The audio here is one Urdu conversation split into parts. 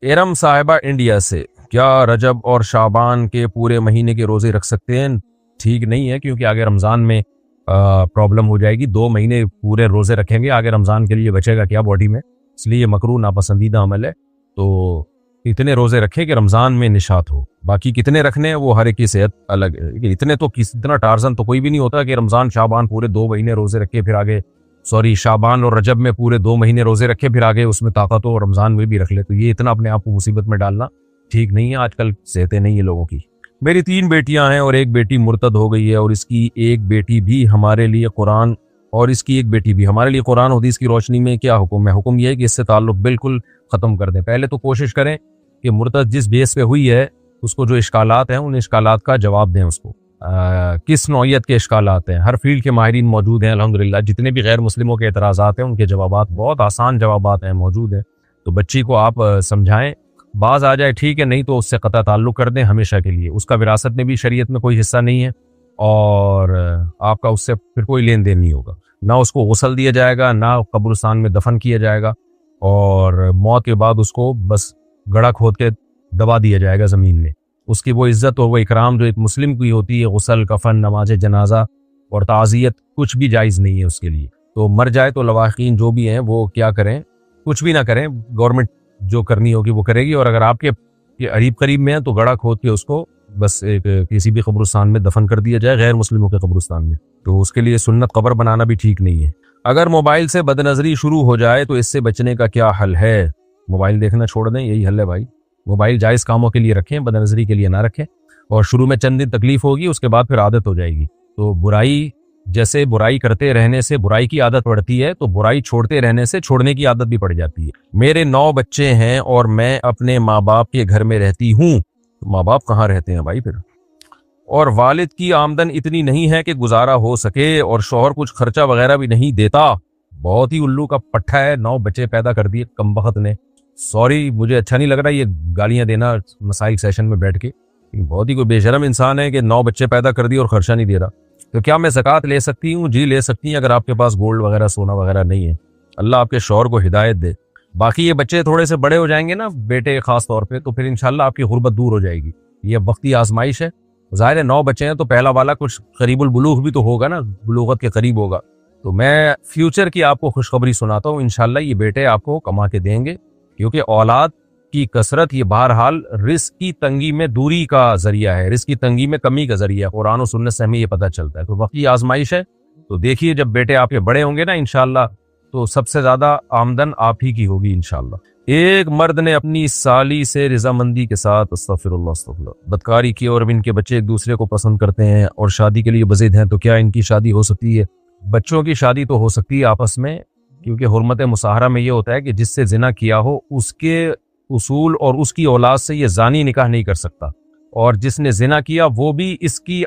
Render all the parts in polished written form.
ارم صاحبہ انڈیا سے، کیا رجب اور شعبان کے پورے مہینے کے روزے رکھ سکتے ہیں؟ ٹھیک نہیں ہے، کیونکہ آگے رمضان میں پرابلم ہو جائے گی. 2 مہینے پورے روزے رکھیں گے، آگے رمضان کے لیے بچے گا کیا باڈی میں؟ اس لیے مکروہ ناپسندیدہ عمل ہے. تو اتنے روزے رکھے کہ رمضان میں نشاط ہو. باقی کتنے رکھنے ہیں وہ ہر ایک کی صحت الگ ہے. اتنا ٹارزن تو کوئی بھی نہیں ہوتا کہ رمضان شعبان پورے 2 مہینے روزے رکھے پھر آگے شعبان اور رجب میں پورے 2 مہینے روزے رکھے پھر آگے اس میں طاقت ہو رمضان میں بھی رکھ لے. تو یہ اتنا اپنے آپ کو مصیبت میں ڈالنا ٹھیک نہیں ہے. آج کل صحتیں نہیں ہیں لوگوں کی. میری 3 بیٹیاں ہیں اور ایک بیٹی مرتد ہو گئی ہے، اور اس کی ایک بیٹی بھی ہمارے لیے قرآن حدیث کی روشنی میں کیا حکم ہے؟ حکم یہ ہے کہ اس سے تعلق بالکل ختم کر دیں. پہلے تو کوشش کریں کہ مرتد جس بیس پہ ہوئی ہے اس کو جو اشکالات ہیں ان اشکالات کا جواب دیں. اس کو کس نوعیت کے اشکالات ہیں؟ ہر فیلڈ کے ماہرین موجود ہیں الحمدللہ. جتنے بھی غیر مسلموں کے اعتراضات ہیں ان کے جوابات بہت آسان جوابات ہیں موجود ہیں. تو بچی کو آپ سمجھائیں، باز آ جائے ٹھیک ہے، نہیں تو اس سے قطع تعلق کر دیں ہمیشہ کے لیے. اس کا وراثت میں بھی شریعت میں کوئی حصہ نہیں ہے، اور آپ کا اس سے پھر کوئی لین دین نہیں ہوگا. نہ اس کو غسل دیا جائے گا، نہ قبرستان میں دفن کیا جائے گا، اور موت کے بعد اس کو بس گڑھا کھود کے دبا دیا جائے گا زمین میں. اس کی وہ عزت اور وہ اکرام جو ایک مسلم کی ہوتی ہے، غسل، کفن، نماز جنازہ اور تعزیت، کچھ بھی جائز نہیں ہے اس کے لیے. تو مر جائے تو لواحقین جو بھی ہیں وہ کیا کریں؟ کچھ بھی نہ کریں. گورنمنٹ جو کرنی ہوگی وہ کرے گی، اور اگر آپ کے قریب میں ہیں تو گڑھا کھود کے اس کو بس کسی بھی قبرستان میں دفن کر دیا جائے، غیر مسلموں کے قبرستان میں. تو اس کے لیے سنت قبر بنانا بھی ٹھیک نہیں ہے. اگر موبائل سے بد نظری شروع ہو جائے تو اس سے بچنے کا کیا حل ہے؟ موبائل دیکھنا چھوڑ دیں، یہی حل ہے بھائی. موبائل جائز کاموں کے لیے رکھیں، بد نظری کے لیے نہ رکھیں. اور شروع میں چند دن تکلیف ہوگی، اس کے بعد پھر عادت ہو جائے گی. تو برائی کرتے رہنے سے برائی کی عادت پڑتی ہے، تو برائی چھوڑتے رہنے سے چھوڑنے کی عادت بھی پڑ جاتی ہے. میرے 9 بچے ہیں اور میں اپنے ماں باپ کے گھر میں رہتی ہوں. ماں باپ کہاں رہتے ہیں بھائی پھر؟ اور والد کی آمدن اتنی نہیں ہے کہ گزارا ہو سکے، اور شوہر کچھ خرچہ وغیرہ بھی نہیں دیتا. بہت ہی الو کا پٹھا ہے، 9 بچے پیدا کر دیے کمبخت نے. سوری، مجھے اچھا نہیں لگ رہا یہ گالیاں دینا مسائل سیشن میں بیٹھ کے. بہت ہی کوئی بے شرم انسان ہے کہ 9 بچے پیدا کر دیے اور خرچہ نہیں دے رہا. تو کیا میں زکوٰۃ لے سکتی ہوں؟ جی لے سکتی ہیں، اگر آپ کے پاس گولڈ وغیرہ سونا وغیرہ نہیں ہے. اللہ آپ کے شوہر کو ہدایت دے. باقی یہ بچے تھوڑے سے بڑے ہو جائیں گے نا، بیٹے خاص طور پہ، تو پھر انشاءاللہ آپ کی غربت دور ہو جائے گی. یہ وقتی آزمائش ہے. ظاہر ہے 9 بچے ہیں تو پہلا والا کچھ قریب البلوغ بھی تو ہوگا نا، بلوغت کے قریب ہوگا. تو میں فیوچر کی آپ کو خوشخبری سناتا ہوں، انشاءاللہ یہ بیٹے آپ کو کما کے دیں گے. کیونکہ اولاد کی کثرت یہ بہرحال رزق کی تنگی میں دوری کا ذریعہ ہے، رزق کی تنگی میں کمی کا ذریعہ ہے. قرآن و سنت سے ہمیں یہ پتہ چلتا ہے. تو وقتی آزمائش ہے. تو دیکھیے جب بیٹے آپ کے بڑے ہوں گے نا انشاءاللہ، تو سب سے زیادہ آمدن آپ ہی کی ہوگی انشاءاللہ. ایک مرد نے اپنی سالی سے رضامندی کے ساتھ استغفر اللہ بدکاری کی، اور اب ان کے بچے ایک دوسرے کو پسند کرتے ہیں اور شادی کے لیے بضد ہیں، تو کیا ان کی شادی ہو سکتی ہے؟ بچوں کی شادی تو ہو سکتی ہے آپس میں، کیونکہ حرمت مصاہرہ میں یہ ہوتا ہے کہ جس سے زنا کیا ہو اس کے اصول اور اس کی اولاد سے یہ زانی نکاح نہیں کر سکتا، اور جس نے زنا کیا وہ بھی اس کی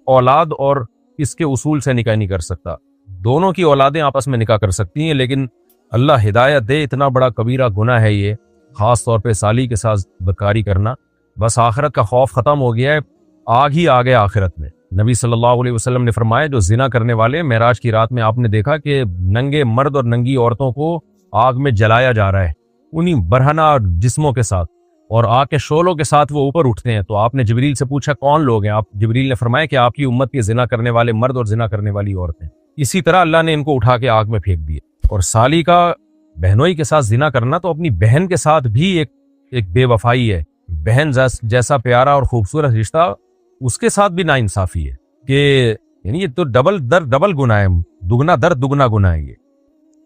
اولاد اور اس کے اصول سے نکاح نہیں کر سکتا. دونوں کی اولادیں آپس میں نکاح کر سکتی ہیں، لیکن اللہ ہدایت دے، اتنا بڑا کبیرہ گناہ ہے یہ، خاص طور پہ سالی کے ساتھ بدکاری کرنا. بس آخرت کا خوف ختم ہو گیا ہے، آگ ہی آ گیا آخرت میں. نبی صلی اللہ علیہ وسلم نے فرمایا جو زنا کرنے والے، معراج کی رات میں آپ نے دیکھا کہ ننگے مرد اور ننگی عورتوں کو آگ میں جلایا جا رہا ہے، انہی برہنہ جسموں کے ساتھ، اور آگ کے شعلوں کے ساتھ وہ اوپر اٹھتے ہیں. تو آپ نے جبریل سے پوچھا کون لوگ ہیں؟ جبریل نے فرمایا کہ آپ کی امت کے زنا کرنے والے مرد اور زنا کرنے والی عورتیں. اسی طرح اللہ نے ان کو اٹھا کے آگ میں پھینک دیے. اور سالی کا بہنوئی کے ساتھ زنا کرنا تو اپنی بہن کے ساتھ بھی ایک بے وفائی ہے. بہن جیسا پیارا اور خوبصورت رشتہ، اس کے ساتھ بھی ناانصافی ہے کہ یعنی یہ تو ڈبل گناہ ہے، دگنا درد دگنا گناہ ہے یہ.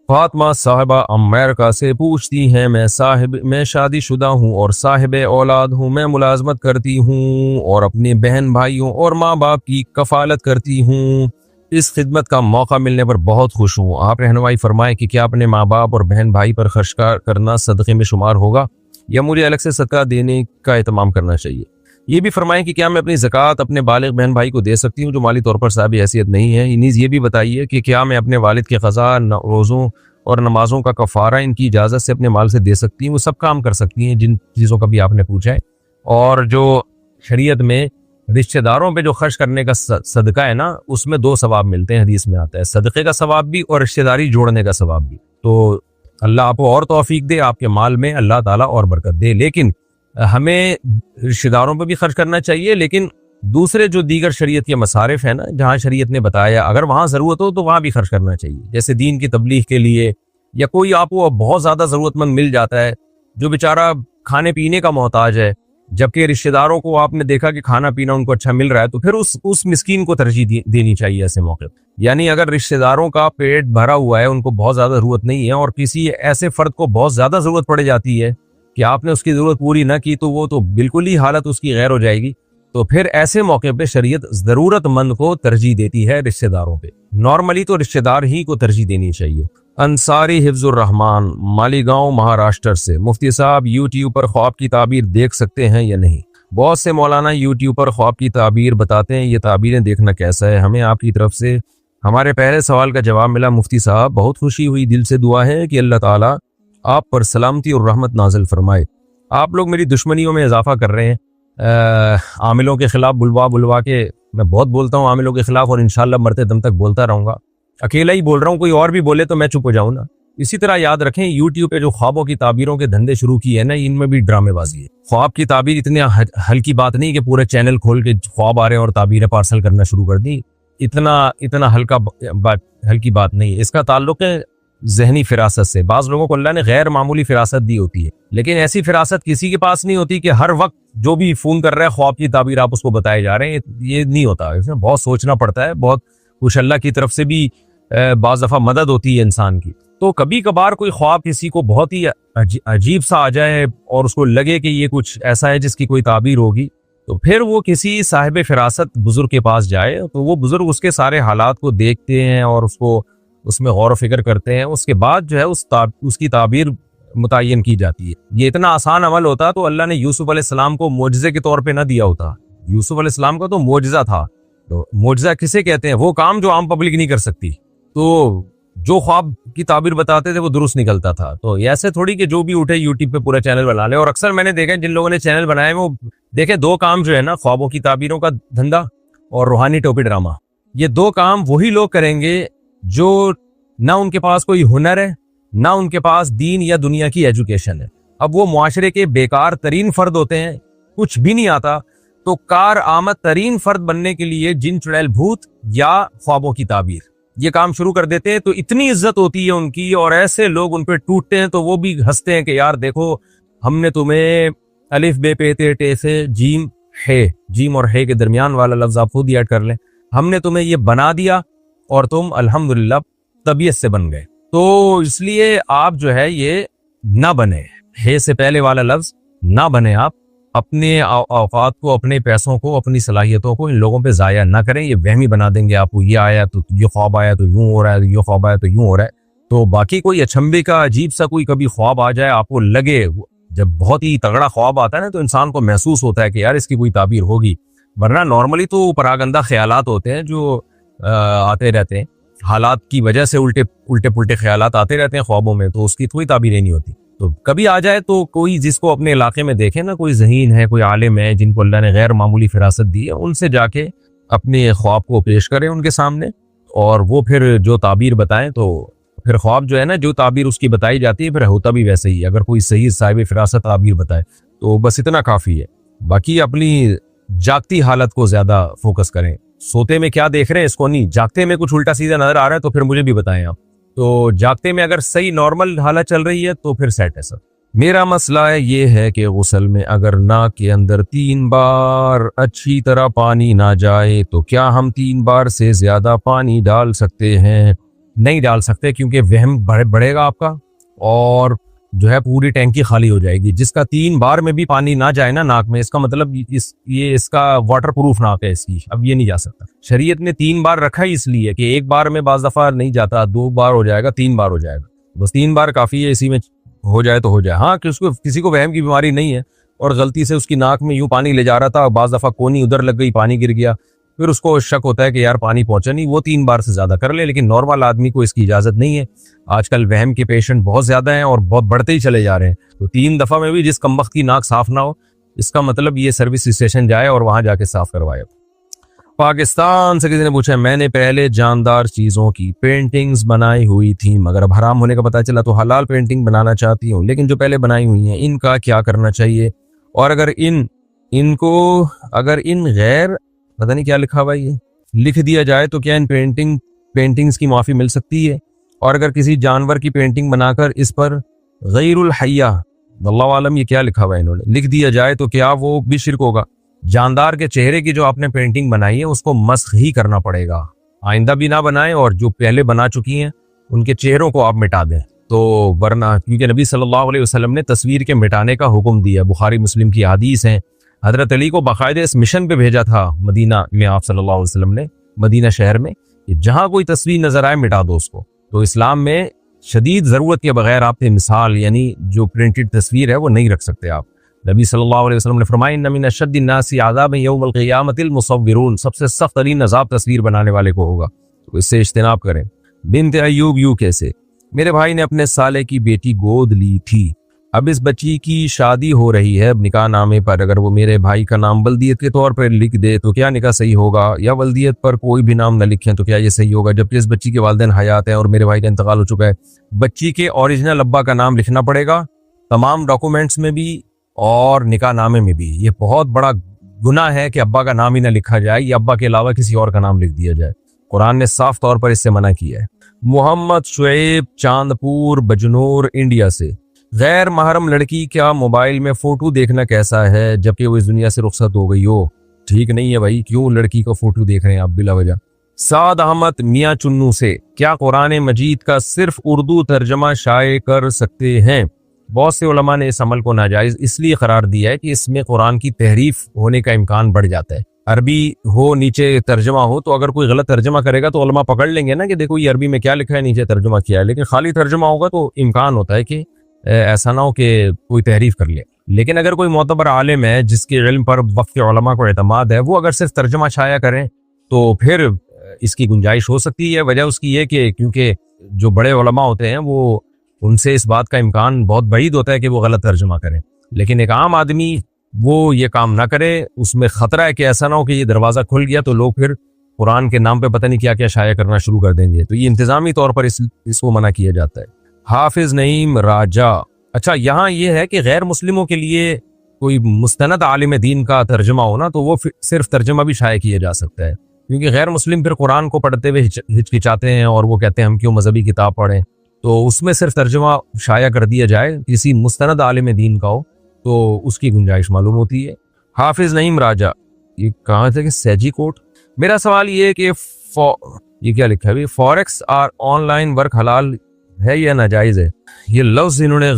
فاطمہ صاحبہ امریکہ سے پوچھتی ہیں میں شادی شدہ ہوں اور صاحب اولاد ہوں. میں ملازمت کرتی ہوں اور اپنے بہن بھائیوں اور ماں باپ کی کفالت کرتی ہوں. اس خدمت کا موقع ملنے پر بہت خوش ہوں. آپ رہنمائی فرمائیں کہ کیا اپنے ماں باپ اور بہن بھائی پر خرچ کرنا صدقے میں شمار ہوگا یا مجھے الگ سے صدقہ دینے کا اہتمام کرنا چاہیے؟ یہ بھی فرمائیں کہ کیا میں اپنی زکوٰۃ اپنے بالغ بہن بھائی کو دے سکتی ہوں جو مالی طور پر صاحب حیثیت نہیں ہے؟ نیز یہ بھی بتائیے کہ کیا میں اپنے والد کے قضاء، روزوں اور نمازوں کا کفارہ ان کی اجازت سے اپنے مال سے دے سکتی ہوں؟ وہ سب کام کر سکتی ہیں جن چیزوں کا بھی آپ نے پوچھا ہے. اور جو شریعت میں رشتہ داروں پہ جو خرچ کرنے کا صدقہ ہے نا، اس میں 2 ثواب ملتے ہیں، حدیث میں آتا ہے، صدقے کا ثواب بھی اور رشتہ داری جوڑنے کا ثواب بھی. تو اللہ آپ کو اور توفیق دے, آپ کے مال میں اللہ تعالیٰ اور برکت دے. لیکن ہمیں رشتہ داروں پہ بھی خرچ کرنا چاہیے, لیکن دوسرے جو دیگر شریعت کے مصارف ہیں نا, جہاں شریعت نے بتایا اگر وہاں ضرورت ہو تو وہاں بھی خرچ کرنا چاہیے. جیسے دین کی تبلیغ کے لیے, یا کوئی آپ کو بہت زیادہ ضرورت مند مل جاتا ہے جو بیچارہ کھانے پینے کا محتاج ہے, جبکہ رشتہ داروں کو آپ نے دیکھا کہ کھانا پینا ان کو اچھا مل رہا ہے, تو پھر اس مسکین کو ترجیح دینی چاہیے ایسے موقع. یعنی اگر رشتہ داروں کا پیٹ بھرا ہوا ہے, ان کو بہت زیادہ ضرورت نہیں ہے, اور کسی ایسے فرد کو بہت زیادہ ضرورت پڑ جاتی ہے کہ آپ نے اس کی ضرورت پوری نہ کی, تو وہ تو بالکل ہی حالت اس کی غیر ہو جائے گی. تو پھر ایسے موقع پہ شریعت ضرورت مند کو ترجیح دیتی ہے رشتہ داروں پہ. نارملی تو رشتہ دار ہی کو ترجیح دینی چاہیے. انصاری حفظ الرحمان مالیگاؤں مہاراشٹر سے, مفتی صاحب یوٹیوب پر خواب کی تعبیر دیکھ سکتے ہیں یا نہیں؟ بہت سے مولانا یوٹیوب پر خواب کی تعبیر بتاتے ہیں, یہ تعبیریں دیکھنا کیسا ہے؟ ہمیں آپ کی طرف سے ہمارے پہلے سوال کا جواب ملا مفتی صاحب, بہت خوشی ہوئی, دل سے دعا ہے کہ اللہ تعالیٰ آپ پر سلامتی اور رحمت نازل فرمائے. آپ لوگ میری دشمنیوں میں اضافہ کر رہے ہیں, عاملوں کے خلاف بلوا کے میں بہت بولتا ہوں عاملوں کے خلاف, اور انشاءاللہ مرتے دم تک بولتا رہوں گا. اکیلا ہی بول رہا ہوں, کوئی اور بھی بولے تو میں چپ ہو جاؤں نا. اسی طرح یاد رکھیں یوٹیوب پہ جو خوابوں کی تعبیروں کے دھندے شروع کیے ہیں نا, ان میں بھی ڈرامے بازی ہے. خواب کی تعبیر اتنی ہلکی بات نہیں کہ پورے چینل کھول کے خواب آ رہے ہیں اور تعبیریں پارسل کرنا شروع کر دی. اتنا ہلکی بات نہیں ہے. اس کا تعلق ہے ذہنی فراست سے. بعض لوگوں کو اللہ نے غیر معمولی فراست دی ہوتی ہے, لیکن ایسی فراست کسی کے پاس نہیں ہوتی کہ ہر وقت جو بھی فون کر رہا ہے خواب کی تعبیر آپ اس کو بتائے جا رہے ہیں. یہ نہیں ہوتا, اس میں بہت سوچنا پڑتا ہے, بہت کچھ اللہ کی طرف سے بھی بعض دفعہ مدد ہوتی ہے انسان کی. تو کبھی کبھار کوئی خواب کسی کو بہت ہی عجیب سا آ جائے اور اس کو لگے کہ یہ کچھ ایسا ہے جس کی کوئی تعبیر ہوگی, تو پھر وہ کسی صاحب فراست بزرگ کے پاس جائے, تو وہ بزرگ اس کے سارے حالات کو دیکھتے ہیں اور اس میں غور و فکر کرتے ہیں. اس کے بعد جو ہے اس کی تعبیر متعین کی جاتی ہے. یہ اتنا آسان عمل ہوتا تو اللہ نے یوسف علیہ السلام کو معجزے کے طور پہ نہ دیا ہوتا. یوسف علیہ السلام کا تو معجزہ تھا. تو معجزہ کسے کہتے ہیں؟ وہ کام جو عام پبلک نہیں کر سکتی. تو جو خواب کی تعبیر بتاتے تھے وہ درست نکلتا تھا. تو ایسے تھوڑی کہ جو بھی اٹھے یوٹیوب پہ پورا چینل بنا لے. اور اکثر میں نے دیکھا جن لوگوں نے چینل بنائے وہ دیکھیں, دو کام جو ہے نا, خوابوں کی تعبیروں کا دھندا اور روحانی ٹوپی ڈرامہ, یہ دو کام وہی لوگ کریں گے جو نہ ان کے پاس کوئی ہنر ہے, نہ ان کے پاس دین یا دنیا کی ایجوکیشن ہے. اب وہ معاشرے کے بیکار ترین فرد ہوتے ہیں, کچھ بھی نہیں آتا, تو کار آمد ترین فرد بننے کے لیے جن چڑیل بھوت یا خوابوں کی تعبیر یہ کام شروع کر دیتے ہیں. تو اتنی عزت ہوتی ہے ان کی, اور ایسے لوگ ان پہ ٹوٹتے ہیں تو وہ بھی ہنستے ہیں کہ یار دیکھو ہم نے تمہیں الف بے پے تے ٹے سے جیم ہے, جیم اور ہے کے درمیان والا لفظ آپ خود ایڈ کر لیں, ہم نے تمہیں یہ بنا دیا اور تم الحمدللہ طبیعت سے بن گئے. تو اس لیے آپ جو ہے یہ نہ بنے, ہے سے پہلے والا لفظ نہ بنے. آپ اپنے اوقات کو, اپنے پیسوں کو, اپنی صلاحیتوں کو ان لوگوں پہ ضائع نہ کریں. یہ وہمی بنا دیں گے آپ کو, یہ آیا تو یہ خواب آیا تو یوں ہو رہا ہے, یہ خواب آیا تو یوں ہو رہا ہے. تو باقی کوئی اچھمبے کا عجیب سا کوئی کبھی خواب آ جائے, آپ کو لگے, جب بہت ہی تگڑا خواب آتا ہے نا تو انسان کو محسوس ہوتا ہے کہ یار اس کی کوئی تعبیر ہوگی, ورنہ نارملی تو پراگندہ خیالات ہوتے ہیں جو آتے رہتے ہیں, حالات کی وجہ سے الٹے پلٹے خیالات آتے رہتے ہیں خوابوں میں, تو اس کی کوئی تعبیریں نہیں ہوتی. تو کبھی آ جائے تو کوئی جس کو اپنے علاقے میں دیکھے نا, کوئی ذہین ہے, کوئی عالم ہے جن کو اللہ نے غیر معمولی فراست دی ہے, ان سے جا کے اپنے خواب کو پیش کریں ان کے سامنے, اور وہ پھر جو تعبیر بتائیں. تو پھر خواب جو ہے نا, جو تعبیر اس کی بتائی جاتی ہے پھر ہوتا بھی ویسے ہی. اگر کوئی صحیح صاحب فراست تعبیر بتائے تو بس اتنا کافی ہے. باقی اپنی جاگتی حالت کو زیادہ فوکس کریں. سوتے میں کیا دیکھ رہے ہیں اس کو نہیں, جاگتے میں کچھ الٹا سیدھا نظر آ رہا ہے تو پھر مجھے بھی بتائیں آپ. تو جاگتے میں اگر صحیح نارمل حالت چل رہی ہے تو پھر سیٹ ہے سر. میرا مسئلہ یہ ہے کہ غسل میں اگر ناک کے اندر 3 بار اچھی طرح پانی نہ جائے تو کیا ہم 3 بار سے زیادہ پانی ڈال سکتے ہیں؟ نہیں ڈال سکتے, کیونکہ وہم بڑھے گا آپ کا, اور جو ہے پوری ٹینکی خالی ہو جائے گی. جس کا 3 بار میں بھی پانی نہ جائے نا ناک میں, اس کا مطلب اس کا واٹر پروف ناک ہے اس کی, اب یہ نہیں جا سکتا. شریعت نے 3 بار رکھا ہی اس لیے کہ 1 بار میں بعض دفعہ نہیں جاتا, 2 بار ہو جائے گا, 3 بار ہو جائے گا, بس 3 بار کافی ہے. اسی میں ہو جائے تو ہو جائے. ہاں کسی کو وہم کی بیماری نہیں ہے اور غلطی سے اس کی ناک میں یوں پانی لے جا رہا تھا, بعض دفعہ کونی ادھر لگ گئی, پانی گر گیا, پھر اس کو شک ہوتا ہے کہ یار پانی پہنچا نہیں, وہ 3 بار سے زیادہ کر لے. لیکن نارمل آدمی کو اس کی اجازت نہیں ہے. آج کل وہم کے پیشنٹ بہت زیادہ ہیں اور بہت بڑھتے ہی چلے جا رہے ہیں. تو 3 دفعہ میں بھی جس کمبخت کی ناک صاف نہ ہو, اس کا مطلب یہ سروس اسٹیشن جائے اور وہاں جا کے صاف کروائے. پاکستان سے کسی نے پوچھا میں نے پہلے جاندار چیزوں کی پینٹنگز بنائی ہوئی تھی مگر اب حرام ہونے کا پتہ چلا تو حلال پینٹنگ بنانا چاہتی ہوں، لیکن جو پہلے بنائی ہوئی ہیں ان کا کیا کرنا چاہیے؟ اور اگر ان غیر پتہ نہیں کیا لکھا ہوا یہ لکھ دیا جائے تو کیا ان پینٹنگز کی معافی مل سکتی ہے؟ اور اگر کسی جانور کی پینٹنگ بنا کر اس پر غیر الحیہ واللہ عالم یہ کیا لکھا ہوا ہے انہوں نے لکھ دیا جائے تو کیا وہ بھی شرک ہوگا؟ جاندار کے چہرے کی جو آپ نے پینٹنگ بنائی ہے اس کو مسخ ہی کرنا پڑے گا، آئندہ بھی نہ بنائیں، اور جو پہلے بنا چکی ہیں ان کے چہروں کو آپ مٹا دیں تو ورنہ، کیونکہ نبی صلی اللہ علیہ وسلم نے تصویر کے مٹانے کا حکم دیا، بخاری مسلم کی حدیث ہیں۔ حضرت علی کو باقاعدہ اس مشن پہ بھیجا تھا مدینہ میں آپ صلی اللہ علیہ وسلم نے، مدینہ شہر میں، کہ جہاں کوئی تصویر نظر آئے مٹا دو اس کو۔ تو اسلام میں شدید ضرورت کے بغیر آپ نے مثال یعنی جو پرنٹڈ تصویر ہے وہ نہیں رکھ سکتے آپ۔ نبی صلی اللہ علیہ وسلم نے فرمایا ان من اشد الناس عذابا یوم القیامۃ المصورون، سب سے سخت ترین عذاب تصویر بنانے والے کو ہوگا، تو اس سے اجتناب کریں۔ بنت ایوب یوں کیسے؟ میرے بھائی نے اپنے سالے کی بیٹی گود لی تھی، اب اس بچی کی شادی ہو رہی ہے، اب نکاح نامے پر اگر وہ میرے بھائی کا نام ولدیت کے طور پر لکھ دے تو کیا نکاح صحیح ہوگا، یا ولدیت پر کوئی بھی نام نہ لکھیں تو کیا یہ صحیح ہوگا؟ جبکہ اس بچی کے والدین حیات ہیں اور میرے بھائی کا انتقال ہو چکا ہے۔ بچی کے اوریجنل ابا کا نام لکھنا پڑے گا تمام ڈاکومنٹس میں بھی اور نکاح نامے میں بھی۔ یہ بہت بڑا گناہ ہے کہ ابا کا نام ہی نہ لکھا جائے یا ابا کے علاوہ کسی اور کا نام لکھ دیا جائے، قرآن نے صاف طور پر اس سے منع کیا ہے۔ محمد شعیب چاندپور بجنور انڈیا سے، غیر محرم لڑکی کا موبائل میں فوٹو دیکھنا کیسا ہے جبکہ وہ اس دنیا سے رخصت ہو گئی ہو؟ ٹھیک نہیں ہے بھائی، کیوں لڑکی کا فوٹو دیکھ رہے ہیں آپ بلا وجہ؟ سعد احمد میاں چنو سے، کیا قرآن مجید کا صرف اردو ترجمہ شائع کر سکتے ہیں؟ بہت سے علماء نے اس عمل کو ناجائز اس لیے قرار دیا ہے کہ اس میں قرآن کی تحریف ہونے کا امکان بڑھ جاتا ہے۔ عربی ہو نیچے ترجمہ ہو تو اگر کوئی غلط ترجمہ کرے گا تو علماء پکڑ لیں گے نا کہ دیکھو یہ عربی میں کیا لکھا ہے، نیچے ترجمہ کیا ہے، لیکن خالی ترجمہ ہوگا تو امکان ہوتا ہے کہ ایسا نہ ہو کہ کوئی تحریف کر لے۔ لیکن اگر کوئی معتبر عالم ہے جس کے علم پر وقت کے علماء کو اعتماد ہے، وہ اگر صرف ترجمہ شائع کریں تو پھر اس کی گنجائش ہو سکتی ہے۔ وجہ اس کی یہ کہ کیونکہ جو بڑے علماء ہوتے ہیں وہ ان سے اس بات کا امکان بہت بعید ہوتا ہے کہ وہ غلط ترجمہ کریں، لیکن ایک عام آدمی وہ یہ کام نہ کرے، اس میں خطرہ ہے کہ ایسا نہ ہو کہ یہ دروازہ کھل گیا تو لوگ پھر قرآن کے نام پہ پتہ نہیں کیا کیا شائع کرنا شروع کر دیں گے، تو یہ انتظامی طور پر اس کو منع کیا جاتا ہے۔ حافظ نعیم راجہ، اچھا یہاں یہ ہے کہ غیر مسلموں کے لیے کوئی مستند عالم دین کا ترجمہ ہونا تو وہ صرف ترجمہ بھی شائع کیا جا سکتا ہے، کیونکہ غیر مسلم پھر قرآن کو پڑھتے ہوئے ہچکچاتے ہیں اور وہ کہتے ہیں ہم کیوں مذہبی کتاب پڑھیں، تو اس میں صرف ترجمہ شائع کر دیا جائے کسی مستند عالم دین کا ہو تو اس کی گنجائش معلوم ہوتی ہے۔ حافظ نعیم راجہ، یہ کہاں تھا کہ سیجی کوٹ؟ میرا سوال یہ ہے کہ یہ کیا لکھا ہے، فوریکس اور آن لائن ورک حلال ہے یا ناجائز ہے؟ یہ لفظ انہوں نے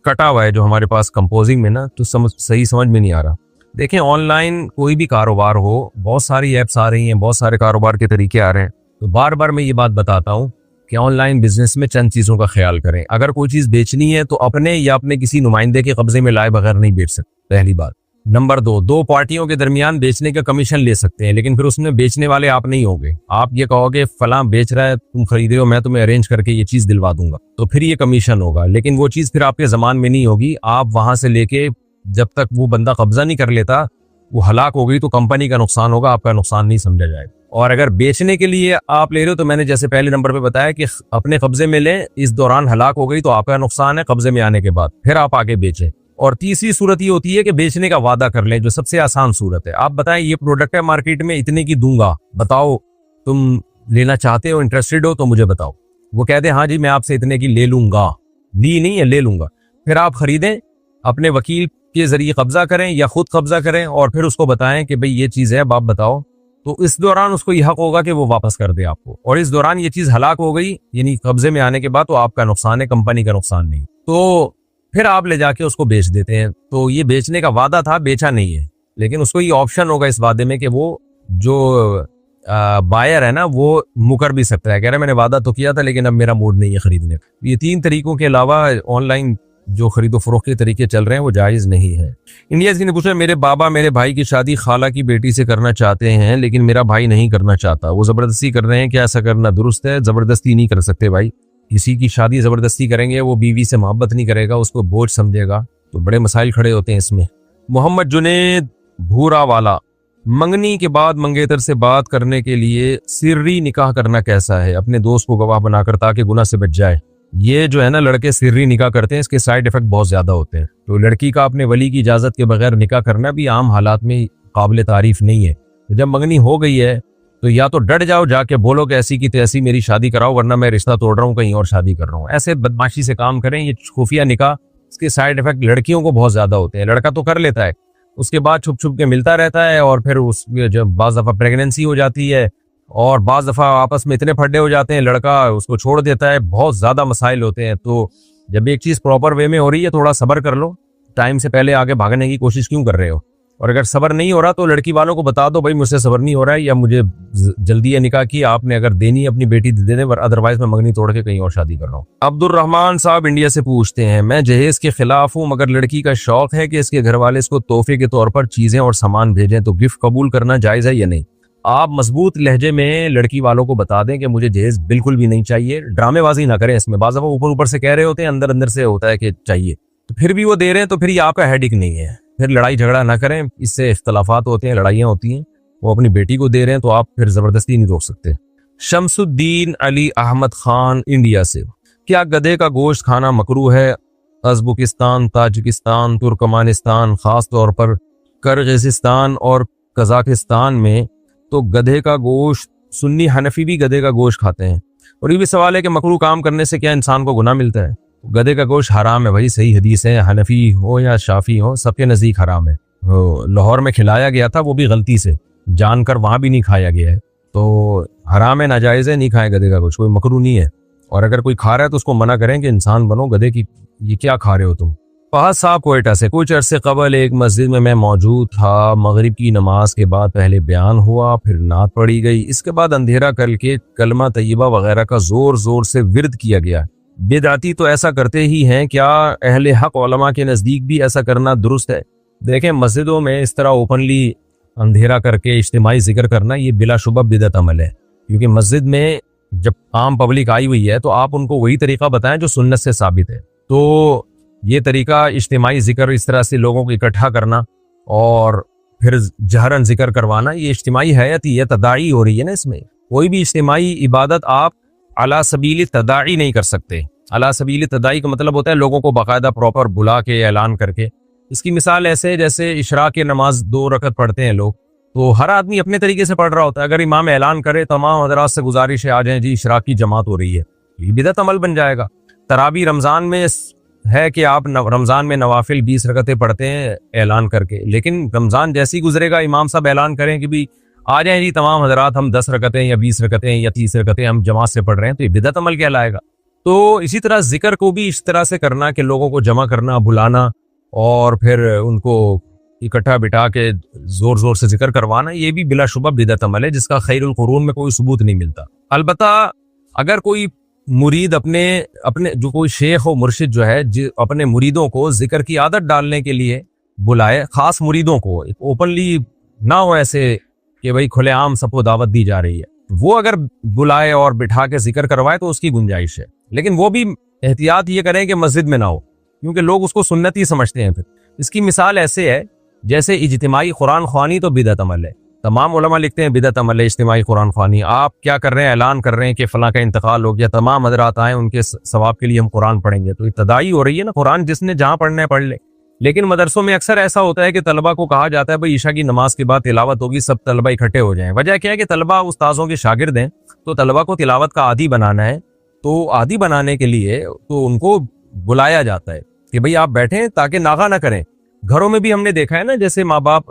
کٹا ہوا ہے جو ہمارے پاس کمپوزنگ میں نا تو صحیح سمجھ میں نہیں آ رہا۔ دیکھیں آن لائن کوئی بھی کاروبار ہو، بہت ساری ایپس آ رہی ہیں، بہت سارے کاروبار کے طریقے آ رہے ہیں، تو بار بار میں یہ بات بتاتا ہوں کہ آن لائن بزنس میں چند چیزوں کا خیال کریں۔ اگر کوئی چیز بیچنی ہے تو اپنے یا اپنے کسی نمائندے کے قبضے میں لائے بغیر نہیں بیچ سکتے، پہلی بات۔ نمبر دو پارٹیوں کے درمیان بیچنے کا کمیشن لے سکتے ہیں، لیکن پھر اس میں بیچنے والے آپ نہیں ہوگے۔ آپ یہ کہو گے فلاں بیچ رہا ہے، تم خرید رہے ہو، میں تمہیں ارینج کر کے یہ چیز دلوا دوں گا، تو پھر یہ کمیشن ہوگا، لیکن وہ چیز پھر آپ کے زمان میں نہیں ہوگی۔ آپ وہاں سے لے کے جب تک وہ بندہ قبضہ نہیں کر لیتا وہ ہلاک ہو گئی تو کمپنی کا نقصان ہوگا، آپ کا نقصان نہیں سمجھا جائے گا۔ اور اگر بیچنے کے لیے آپ لے رہے ہو تو میں نے جیسے پہلے نمبر پہ بتایا کہ اپنے قبضے میں لیں، اس دوران ہلاک ہو گئی تو آپ کا نقصان ہے، قبضے میں آنے کے بعد پھر آپ آگے بیچیں۔ اور تیسری صورت یہ ہوتی ہے کہ بیچنے کا وعدہ کر لیں، جو سب سے آسان صورت ہے۔ آپ بتائیں یہ پروڈکٹ ہے مارکیٹ میں اتنے کی دوں گا، بتاؤ تم لینا چاہتے ہو، انٹرسٹڈ ہو تو مجھے بتاؤ۔ وہ کہتے ہیں ہاں جی میں آپ سے اتنے کی لے لوں گا، لی نہیں ہے لے لوں گا، پھر آپ خریدیں، اپنے وکیل کے ذریعے قبضہ کریں یا خود قبضہ کریں اور پھر اس کو بتائیں کہ بھئی یہ چیز ہے، آپ بتاؤ، تو اس دوران اس کو یہ حق ہوگا کہ وہ واپس کر دے آپ کو، اور اس دوران یہ چیز ہلاک ہو گئی یعنی قبضے میں آنے کے بعد تو آپ کا نقصان ہے، کمپنی کا نقصان نہیں، تو پھر آپ لے جا کے اس کو بیچ دیتے ہیں۔ تو یہ بیچنے کا وعدہ تھا، بیچا نہیں ہے، لیکن اس کو یہ آپشن ہوگا اس وعدے میں کہ وہ جو بائر ہے نا وہ مکر بھی سکتا ہے، کہہ رہا ہے میں نے وعدہ تو کیا تھا لیکن اب میرا موڈ نہیں ہے خریدنے۔ یہ تین طریقوں کے علاوہ آن لائن جو خرید و فروخت کے طریقے چل رہے ہیں وہ جائز نہیں ہے۔ انڈیا سے نے پوچھا میرے بابا میرے بھائی کی شادی خالہ کی بیٹی سے کرنا چاہتے ہیں لیکن میرا بھائی نہیں کرنا چاہتا، وہ زبردستی کر رہے ہیں، کیا ایسا کرنا درست ہے؟ زبردستی نہیں کر سکتے بھائی، کسی کی شادی زبردستی کریں گے وہ بیوی سے محبت نہیں کرے گا، اس کو بوجھ سمجھے گا، تو بڑے مسائل کھڑے ہوتے ہیں اس میں۔ محمد جنید بھورا والا، منگنی کے بعد منگیتر سے بات کرنے کے لیے سری نکاح کرنا کیسا ہے؟ اپنے دوست کو گواہ بنا کر تاکہ گناہ سے بچ جائے۔ یہ جو ہے نا لڑکے سری نکاح کرتے ہیں، اس کے سائیڈ ایفیکٹ بہت زیادہ ہوتے ہیں۔ تو لڑکی کا اپنے ولی کی اجازت کے بغیر نکاح کرنا بھی عام حالات میں قابل تعریف نہیں ہے۔ جب منگنی ہو گئی ہے تو یا تو ڈٹ جاؤ، جا کے بولو کہ ایسی کی تیسی میری شادی کراؤ، ورنہ میں رشتہ توڑ رہا ہوں، کہیں اور شادی کر رہا ہوں۔ ایسے بدماشی سے کام کریں۔ یہ خفیہ نکاح، اس کے سائیڈ ایفیکٹ لڑکیوں کو بہت زیادہ ہوتے ہیں۔ لڑکا تو کر لیتا ہے، اس کے بعد چھپ چھپ کے ملتا رہتا ہے، اور پھر اس جب بعض دفعہ پریگننسی ہو جاتی ہے، اور بعض دفعہ آپس میں اتنے پھڈے ہو جاتے ہیں، لڑکا اس کو چھوڑ دیتا ہے، بہت زیادہ مسائل ہوتے ہیں۔ تو جب ایک چیز پراپر وے میں ہو رہی ہے، تھوڑا صبر کر لو، ٹائم سے پہلے آگے بھاگنے کی کوشش کیوں کر رہے ہو؟ اور اگر صبر نہیں ہو رہا تو لڑکی والوں کو بتا دو، بھائی مجھ سے صبر نہیں ہو رہا ہے، یا مجھے جلدی ہے نکاح کی، آپ نے اگر دینی اپنی بیٹی دے دیں، ادروائز میں منگنی توڑ کے کہیں اور شادی کر رہا ہوں۔ عبد الرحمان صاحب انڈیا سے پوچھتے ہیں، میں جہیز کے خلاف ہوں، مگر لڑکی کا شوق ہے کہ اس کے گھر والے اس کو تحفے کے طور پر چیزیں اور سامان بھیجیں، تو گفٹ قبول کرنا جائز ہے یا نہیں؟ آپ مضبوط لہجے میں لڑکی والوں کو بتا دیں کہ مجھے جہیز بالکل بھی نہیں چاہیے، ڈرامے بازی نہ کریں اس میں۔ بعض دفعہ اوپر سے کہہ رہے ہوتے ہیں، اندر اندر سے ہوتا ہے کہ چاہیے، تو پھر بھی وہ دے رہے ہیں، تو پھر یہ آپ کا ہیڈک نہیں ہے۔ پھر لڑائی جھگڑا نہ کریں، اس سے اختلافات ہوتے ہیں، لڑائیاں ہوتی ہیں۔ وہ اپنی بیٹی کو دے رہے ہیں تو آپ پھر زبردستی نہیں روک سکتے۔ شمس الدین علی احمد خان انڈیا سے، کیا گدھے کا گوشت کھانا مکروہ ہے؟ ازبکستان، تاجکستان، ترکمانستان، خاص طور پر کرغزستان اور قزاقستان میں تو گدھے کا گوشت، سنی حنفی بھی گدھے کا گوشت کھاتے ہیں، اور یہ بھی سوال ہے کہ مکروہ کام کرنے سے کیا انسان کو گناہ ملتا ہے؟ گدھے کا گوشت حرام ہے بھائی، صحیح حدیث ہے، حنفی ہو یا شافی ہو، سب کے نزدیک حرام ہے۔ لاہور میں کھلایا گیا تھا، وہ بھی غلطی سے، جان کر وہاں بھی نہیں کھایا گیا ہے، تو حرام ہے، ناجائز ہے، نہیں کھائے گدھے کا گوشت، کوئی مکروہ نہیں ہے۔ اور اگر کوئی کھا رہا ہے تو اس کو منع کریں کہ انسان بنو، گدھے کی یہ کیا کھا رہے ہو تم۔ فہد صاحب کوئٹہ سے، کچھ عرصے قبل ایک مسجد میں موجود تھا، مغرب کی نماز کے بعد پہلے بیان ہوا، پھر نعت پڑھی گئی، اس کے بعد اندھیرا کر کے کلمہ طیبہ وغیرہ کا زور زور سے ورد کیا گیا۔ بدعتی تو ایسا کرتے ہی ہیں، کیا اہل حق علماء کے نزدیک بھی ایسا کرنا درست ہے؟ دیکھیں، مسجدوں میں اس طرح اوپنلی اندھیرا کر کے اجتماعی ذکر کرنا یہ بلا شبہ بدعت عمل ہے، کیونکہ مسجد میں جب عام پبلک آئی ہوئی ہے تو آپ ان کو وہی طریقہ بتائیں جو سنت سے ثابت ہے۔ تو یہ طریقہ اجتماعی ذکر، اس طرح سے لوگوں کو اکٹھا کرنا اور پھر جہرن ذکر کروانا، یہ اجتماعی حیت ہی ہے، تداعی ہو رہی ہے نا اس میں۔ کوئی بھی اجتماعی عبادت آپ علی سبیل تداعی نہیں کر سکتے۔ علی سبیل تداعی کا مطلب ہوتا ہے لوگوں کو باقاعدہ پراپر بلا کے اعلان کر کے۔ اس کی مثال ایسے جیسے عشراء کی نماز 2 رکعت پڑھتے ہیں لوگ، تو ہر آدمی اپنے طریقے سے پڑھ رہا ہوتا ہے، اگر امام اعلان کرے تمام حضرات سے گزارش ہے آ جائیں جی عشراء کی جماعت ہو رہی ہے، یہ بدعت عمل بن جائے گا۔ تراویح رمضان میں ہے کہ آپ رمضان میں نوافل 20 رکعتیں پڑھتے ہیں اعلان کر کے، لیکن رمضان جیسی گزرے گا امام صاحب اعلان کریں کہ بھی آ جائیں جی تمام حضرات، ہم 10 رکعتیں یا 20 رکعتیں یا 30 رکعتیں ہم جماعت سے پڑھ رہے ہیں، تو یہ بدعت عمل کہلائے گا۔ تو اسی طرح ذکر کو بھی اس طرح سے کرنا کہ لوگوں کو جمع کرنا، بلانا، اور پھر ان کو اکٹھا بٹھا کے زور زور سے ذکر کروانا، یہ بھی بلا شبہ بدعت عمل ہے، جس کا خیر القرون میں کوئی ثبوت نہیں ملتا۔ البتہ اگر کوئی مرید اپنے جو کوئی شیخ و مرشد جو ہے اپنے مریدوں کو ذکر کی عادت ڈالنے کے لیے بلائے، خاص مریدوں کو، اوپنلی نہ ہو ایسے کہ بھائی کھلے عام سب کو دعوت دی جا رہی ہے، وہ اگر بلائے اور بٹھا کے ذکر کروائے تو اس کی گنجائش ہے، لیکن وہ بھی احتیاط یہ کریں کہ مسجد میں نہ ہو، کیونکہ لوگ اس کو سنتی سمجھتے ہیں۔ پھر اس کی مثال ایسے ہے جیسے اجتماعی قرآن خوانی تو بدعت عمل ہے، تمام علماء لکھتے ہیں بدعت عمل ہے اجتماعی قرآن خوانی۔ آپ کیا کر رہے ہیں؟ اعلان کر رہے ہیں کہ فلاں کا انتقال ہو گیا، تمام حضرات آئیں، ان کے ثواب کے لیے ہم قرآن پڑھیں گے، تو ابتدائی ہو رہی ہے نا، قرآن جس نے جہاں پڑھنا ہے پڑھ لے۔ لیکن مدرسوں میں اکثر ایسا ہوتا ہے کہ طلبہ کو کہا جاتا ہے بھائی عشاء کی نماز کے بعد تلاوت ہوگی، سب طلبہ اکٹھے ہو جائیں۔ وجہ کیا ہے کہ طلبہ استاذوں کے شاگرد ہیں، تو طلبہ کو تلاوت کا عادی بنانا ہے، تو عادی بنانے کے لیے تو ان کو بلایا جاتا ہے کہ بھئی آپ بیٹھیں تاکہ ناغہ نہ کریں۔ گھروں میں بھی ہم نے دیکھا ہے نا، جیسے ماں باپ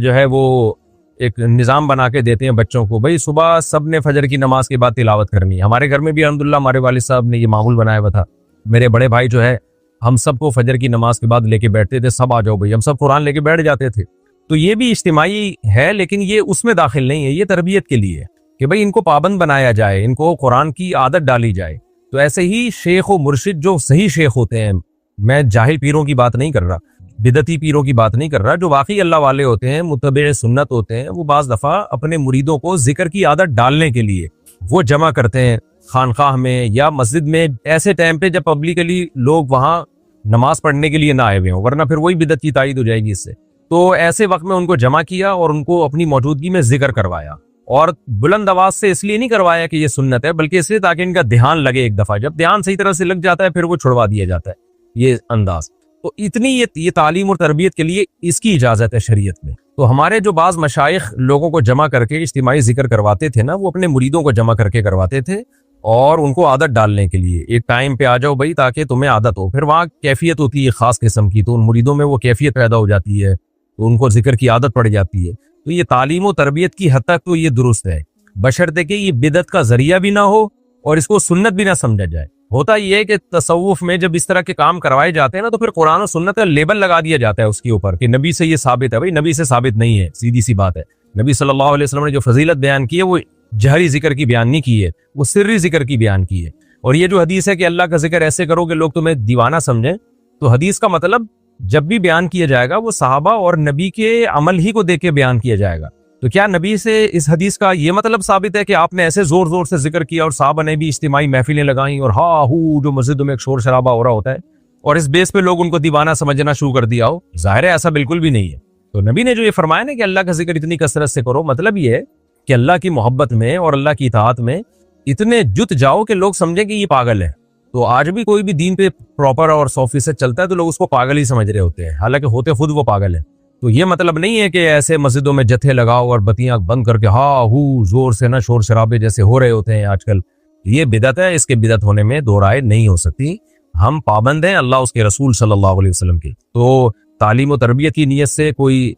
جو ہے وہ ایک نظام بنا کے دیتے ہیں بچوں کو، بھئی صبح سب نے فجر کی نماز کے بعد تلاوت کرنی ہے۔ ہمارے گھر میں بھی الحمدللہ ہمارے والد صاحب نے یہ معمول بنایا ہوا تھا، میرے بڑے بھائی جو ہے ہم سب کو فجر کی نماز کے بعد لے کے بیٹھتے تھے، سب آ جاؤ بھئی، ہم سب قرآن لے کے بیٹھ جاتے تھے۔ تو یہ بھی اجتماعی ہے، لیکن یہ اس میں داخل نہیں ہے، یہ تربیت کے لیے ہے کہ بھئی ان کو پابند بنایا جائے، ان کو قرآن کی عادت ڈالی جائے۔ تو ایسے ہی شیخ و مرشد جو صحیح شیخ ہوتے ہیں، میں جاہل پیروں کی بات نہیں کر رہا، بدعتی پیروں کی بات نہیں کر رہا، جو واقعی اللہ والے ہوتے ہیں، متبع سنت ہوتے ہیں، وہ بعض دفعہ اپنے مریدوں کو ذکر کی عادت ڈالنے کے لیے وہ جمع کرتے ہیں خانقاہ میں یا مسجد میں، ایسے ٹائم پہ جب پبلکلی لوگ وہاں نماز پڑھنے کے لیے نہ آئے ہوئے ہوں، ورنہ پھر وہی بدعت کی تائید ہو جائے گی اس سے۔ تو ایسے وقت میں ان کو جمع کیا اور ان کو اپنی موجودگی میں ذکر کروایا، اور بلند آواز سے اس لیے نہیں کروایا کہ یہ سنت ہے، بلکہ اس لیے تاکہ ان کا دھیان لگے ایک دفعہ، جب دھیان صحیح طرح سے لگ جاتا ہے پھر وہ چھڑوا دیا جاتا ہے یہ انداز۔ تو اتنی یہ تعلیم اور تربیت کے لیے اس کی اجازت ہے شریعت میں۔ تو ہمارے جو بعض مشائخ لوگوں کو جمع کر کے اجتماعی ذکر کرواتے تھے نا، وہ اپنے مریدوں کو جمع کر کے کرواتے تھے، اور ان کو عادت ڈالنے کے لیے ایک ٹائم پہ آ جاؤ بھائی تاکہ تمہیں عادت ہو، پھر وہاں کیفیت ہوتی ہے خاص قسم کی، تو ان مریدوں میں وہ کیفیت پیدا ہو جاتی ہے، تو ان کو ذکر کی عادت پڑ جاتی ہے۔ تو یہ تعلیم و تربیت کی حد تک تو یہ درست ہے، بشرطے کہ یہ بدعت کا ذریعہ بھی نہ ہو اور اس کو سنت بھی نہ سمجھا جائے۔ ہوتا یہ ہے کہ تصوف میں جب اس طرح کے کام کروائے جاتے ہیں نا، تو پھر قرآن و سنت کا لیبل لگا دیا جاتا ہے اس کے اوپر کہ نبی سے یہ ثابت ہے۔ بھائی نبی سے ثابت نہیں ہے، سیدھی سی بات ہے۔ نبی صلی اللہ علیہ وسلم نے جو فضیلت بیان کی ہے وہ جہری ذکر کی بیان نہیں کی ہے، وہ سری ذکر کی بیان کی ہے۔ اور یہ جو حدیث ہے کہ اللہ کا ذکر ایسے کرو کہ لوگ تمہیں دیوانہ سمجھیں، تو حدیث کا مطلب جب بھی بیان کیا جائے گا وہ صحابہ اور نبی کے عمل ہی کو دیکھ کے بیان کیا جائے گا۔ تو کیا نبی سے اس حدیث کا یہ مطلب ثابت ہے کہ آپ نے ایسے زور زور سے ذکر کیا اور صحابہ نے بھی اجتماعی محفلیں لگائیں اور ہا ہو جو مسجدوں میں ایک شور شرابہ ہو رہا ہوتا ہے، اور اس بیس پہ لوگ ان کو دیوانہ سمجھنا شروع کر دیا ہو؟ ظاہر ہے ایسا بالکل بھی نہیں ہے۔ تو نبی نے جو یہ فرمایا نا کہ اللہ کا ذکر اتنی کثرت سے کرو، مطلب یہ ہے کہ اللہ کی محبت میں اور اللہ کی اطاعت میں اتنے جت جاؤ کہ لوگ سمجھیں کہ یہ پاگل ہے۔ تو آج بھی کوئی بھی دین پہ پراپر اور 100% چلتا ہے تو لوگ اس کو پاگل ہی سمجھ رہے ہوتے ہیں، حالانکہ ہوتے خود وہ پاگل ہے۔ تو یہ مطلب نہیں ہے کہ ایسے مسجدوں میں جتھے لگاؤ اور بتیاں بند کر کے ہا ہو زور سے نہ شور شرابے جیسے ہو رہے ہوتے ہیں آج کل، یہ بدعت ہے۔ اس کے بدعت ہونے میں دو رائے نہیں ہو سکتی۔ ہم پابند ہیں اللہ اس کے رسول صلی اللہ علیہ وسلم کی۔ تو تعلیم و تربیت کی نیت سے کوئی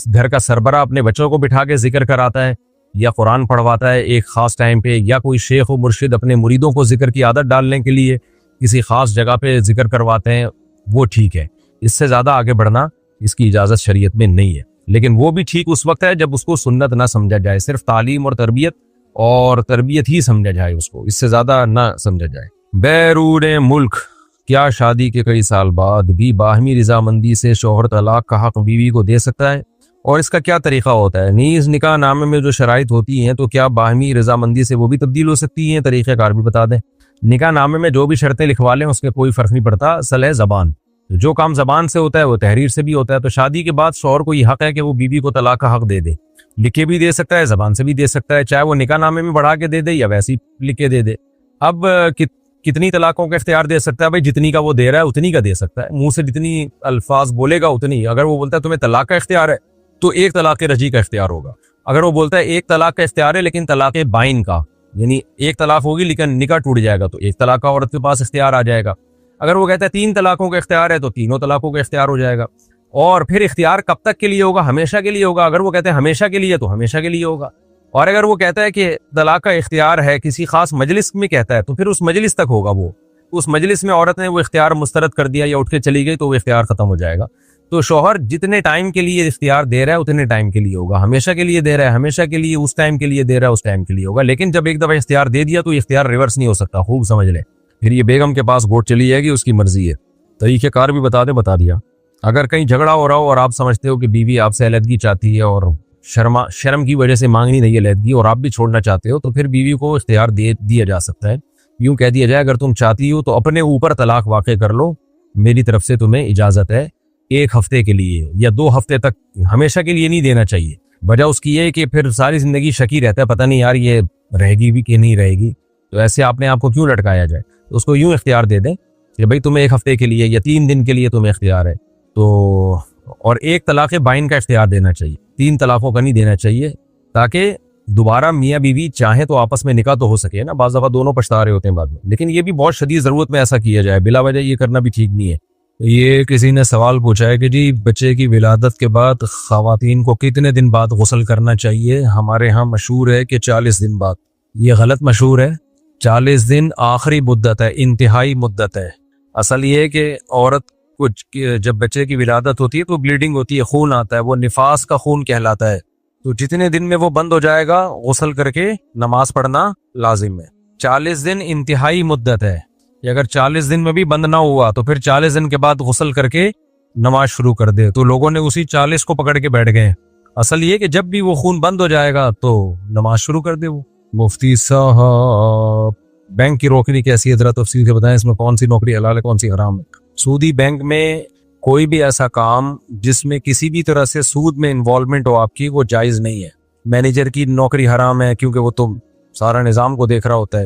گھر کا سربراہ اپنے بچوں کو بٹھا کے ذکر کراتا ہے یا قرآن پڑھواتا ہے ایک خاص ٹائم پہ، یا کوئی شیخ و مرشد اپنے مریدوں کو ذکر کی عادت ڈالنے کے لیے کسی خاص جگہ پہ ذکر کرواتے ہیں، وہ ٹھیک ہے۔ اس سے زیادہ آگے بڑھنا اس کی اجازت شریعت میں نہیں ہے، لیکن وہ بھی ٹھیک اس وقت ہے جب اس کو سنت نہ سمجھا جائے، صرف تعلیم اور تربیت ہی سمجھا جائے، اس کو اس سے زیادہ نہ سمجھا جائے۔ بیرون ملک کیا شادی کے کئی سال بعد بھی باہمی رضامندی سے شوہر طلاق کا حق بیوی کو دے سکتا ہے، اور اس کا کیا طریقہ ہوتا ہے؟ نیز نکاح نامے میں جو شرائط ہوتی ہیں تو کیا باہمی رضامندی سے وہ بھی تبدیل ہو سکتی ہیں؟ طریقہ کار بھی بتا دیں۔ نکاح نامے میں جو بھی شرطیں لکھوا لیں اس کے کوئی فرق نہیں پڑتا، اصل ہے زبان۔ جو کام زبان سے ہوتا ہے وہ تحریر سے بھی ہوتا ہے۔ تو شادی کے بعد شوہر کو یہ حق ہے کہ وہ بیوی کو طلاق کا حق دے دے، لکھے بھی دے سکتا ہے، زبان سے بھی دے سکتا ہے، چاہے وہ نکاح نامے میں بڑھا کے دے دے یا ویسے ہی لکھ کے دے دے۔ اب کتنی طلاقوں کا اختیار دے سکتا ہے؟ بھائی جتنی کا وہ دے رہا ہے اتنی کا دے سکتا ہے، منہ سے جتنی الفاظ بولے گا اتنی۔ اگر وہ بولتا ہے تمہیں طلاق کا اختیار ہے تو ایک طلاق رجعی کا اختیار ہوگا۔ اگر وہ بولتا ہے ایک طلاق کا اختیار ہے لیکن طلاق بائن کا، یعنی ایک طلاق ہوگی لیکن نکاح ٹوٹ جائے گا، تو ایک طلاق کا عورت کے پاس اختیار آ جائے گا۔ اگر وہ کہتا ہے 3 طلاقوں کا اختیار ہے تو 3 طلاقوں کا اختیار ہو جائے گا۔ اور پھر اختیار کب تک کے لیے ہوگا؟ ہمیشہ کے لیے ہوگا۔ اگر وہ کہتے ہیں ہمیشہ کے لیے تو ہمیشہ کے لیے ہوگا، اور اگر وہ کہتا ہے کہ طلاق کا اختیار ہے کسی خاص مجلس میں کہتا ہے تو پھر اس مجلس تک ہوگا۔ وہ اس مجلس میں عورت نے وہ اختیار مسترد کر دیا یا اٹھ کے چلی گئی تو وہ اختیار ختم ہو جائے گا۔ تو شوہر جتنے ٹائم کے لیے اختیار دے رہا ہے اتنے ٹائم کے لیے ہوگا، ہمیشہ کے لیے دے رہا ہے ہمیشہ کے لیے، اس ٹائم کے لیے دے رہا ہے اس ٹائم کے لیے ہوگا۔ لیکن جب ایک دفعہ اختیار دے دیا تو اختیار ریورس نہیں ہو سکتا، خوب سمجھ لیں۔ پھر یہ بیگم کے پاس گوٹ چلی جائے گی، اس کی مرضی ہے۔ طریقہ کار بھی بتا دیا۔ اگر کہیں جھگڑا ہو رہا ہو اور آپ سمجھتے ہو کہ بیوی آپ سے علیحدگی چاہتی ہے اور شرم کی وجہ سے مانگنی نہیں ہے علیحدگی، اور آپ بھی چھوڑنا چاہتے ہو، تو پھر بیوی کو اختیار دیا جا سکتا ہے۔ یوں کہہ دیا جائے اگر تم چاہتی ہو تو اپنے اوپر طلاق واقع کر لو، میری طرف سے تمہیں اجازت ہے 1 ہفتے کے لیے یا 2 ہفتے تک، ہمیشہ کے لیے نہیں دینا چاہیے۔ وجہ اس کی یہ ہے کہ پھر ساری زندگی شکی رہتا ہے، پتہ نہیں یار یہ رہے گی بھی کہ نہیں رہے گی، تو ایسے آپ نے آپ کو کیوں لٹکایا جائے؟ تو اس کو یوں اختیار دے دیں کہ بھائی تمہیں 1 ہفتے کے لیے یا 3 دن کے لیے تمہیں اختیار ہے، تو اور 1 طلاق بائن کا اختیار دینا چاہیے، 3 طلاقوں کا نہیں دینا چاہیے، تاکہ دوبارہ میاں بیوی چاہیں تو آپس میں نکاح تو ہو سکے نا۔ بعض دفعہ دونوں پچھتا رہے ہوتے ہیں بعد میں، لیکن یہ بھی بہت شدید ضرورت میں ایسا کیا جائے، بلا وجہ یہ کرنا بھی ٹھیک نہیں ہے۔ یہ کسی نے سوال پوچھا ہے کہ جی بچے کی ولادت کے بعد خواتین کو کتنے دن بعد غسل کرنا چاہیے؟ ہمارے ہاں مشہور ہے کہ 40 دن بعد۔ یہ غلط مشہور ہے، 40 دن آخری مدت ہے، انتہائی مدت ہے۔ اصل یہ ہے کہ عورت کو جب بچے کی ولادت ہوتی ہے تو بلیڈنگ ہوتی ہے، خون آتا ہے، وہ نفاس کا خون کہلاتا ہے، تو جتنے دن میں وہ بند ہو جائے گا غسل کر کے نماز پڑھنا لازم ہے۔ 40 دن انتہائی مدت ہے، اگر 40 دن میں بھی بند نہ ہوا تو پھر 40 دن کے بعد غسل کر کے نماز شروع کر دے۔ تو لوگوں نے اسی 40 کو پکڑ کے بیٹھ گئے۔ اصل یہ کہ جب بھی وہ خون بند ہو جائے گا تو نماز شروع کر دے وہ۔ مفتی صاحب بینک کی روکنی کیسی ہے ذرا تفصیل سے بتائیں، اس میں کون سی نوکری حلال ہے کون سی حرام ہے؟ سودی بینک میں کوئی بھی ایسا کام جس میں کسی بھی طرح سے سود میں انوالومنٹ ہو آپ کی، وہ جائز نہیں ہے. مینیجر کی نوکری حرام ہے کیونکہ وہ تو سارا نظام کو دیکھ رہا ہوتا ہے.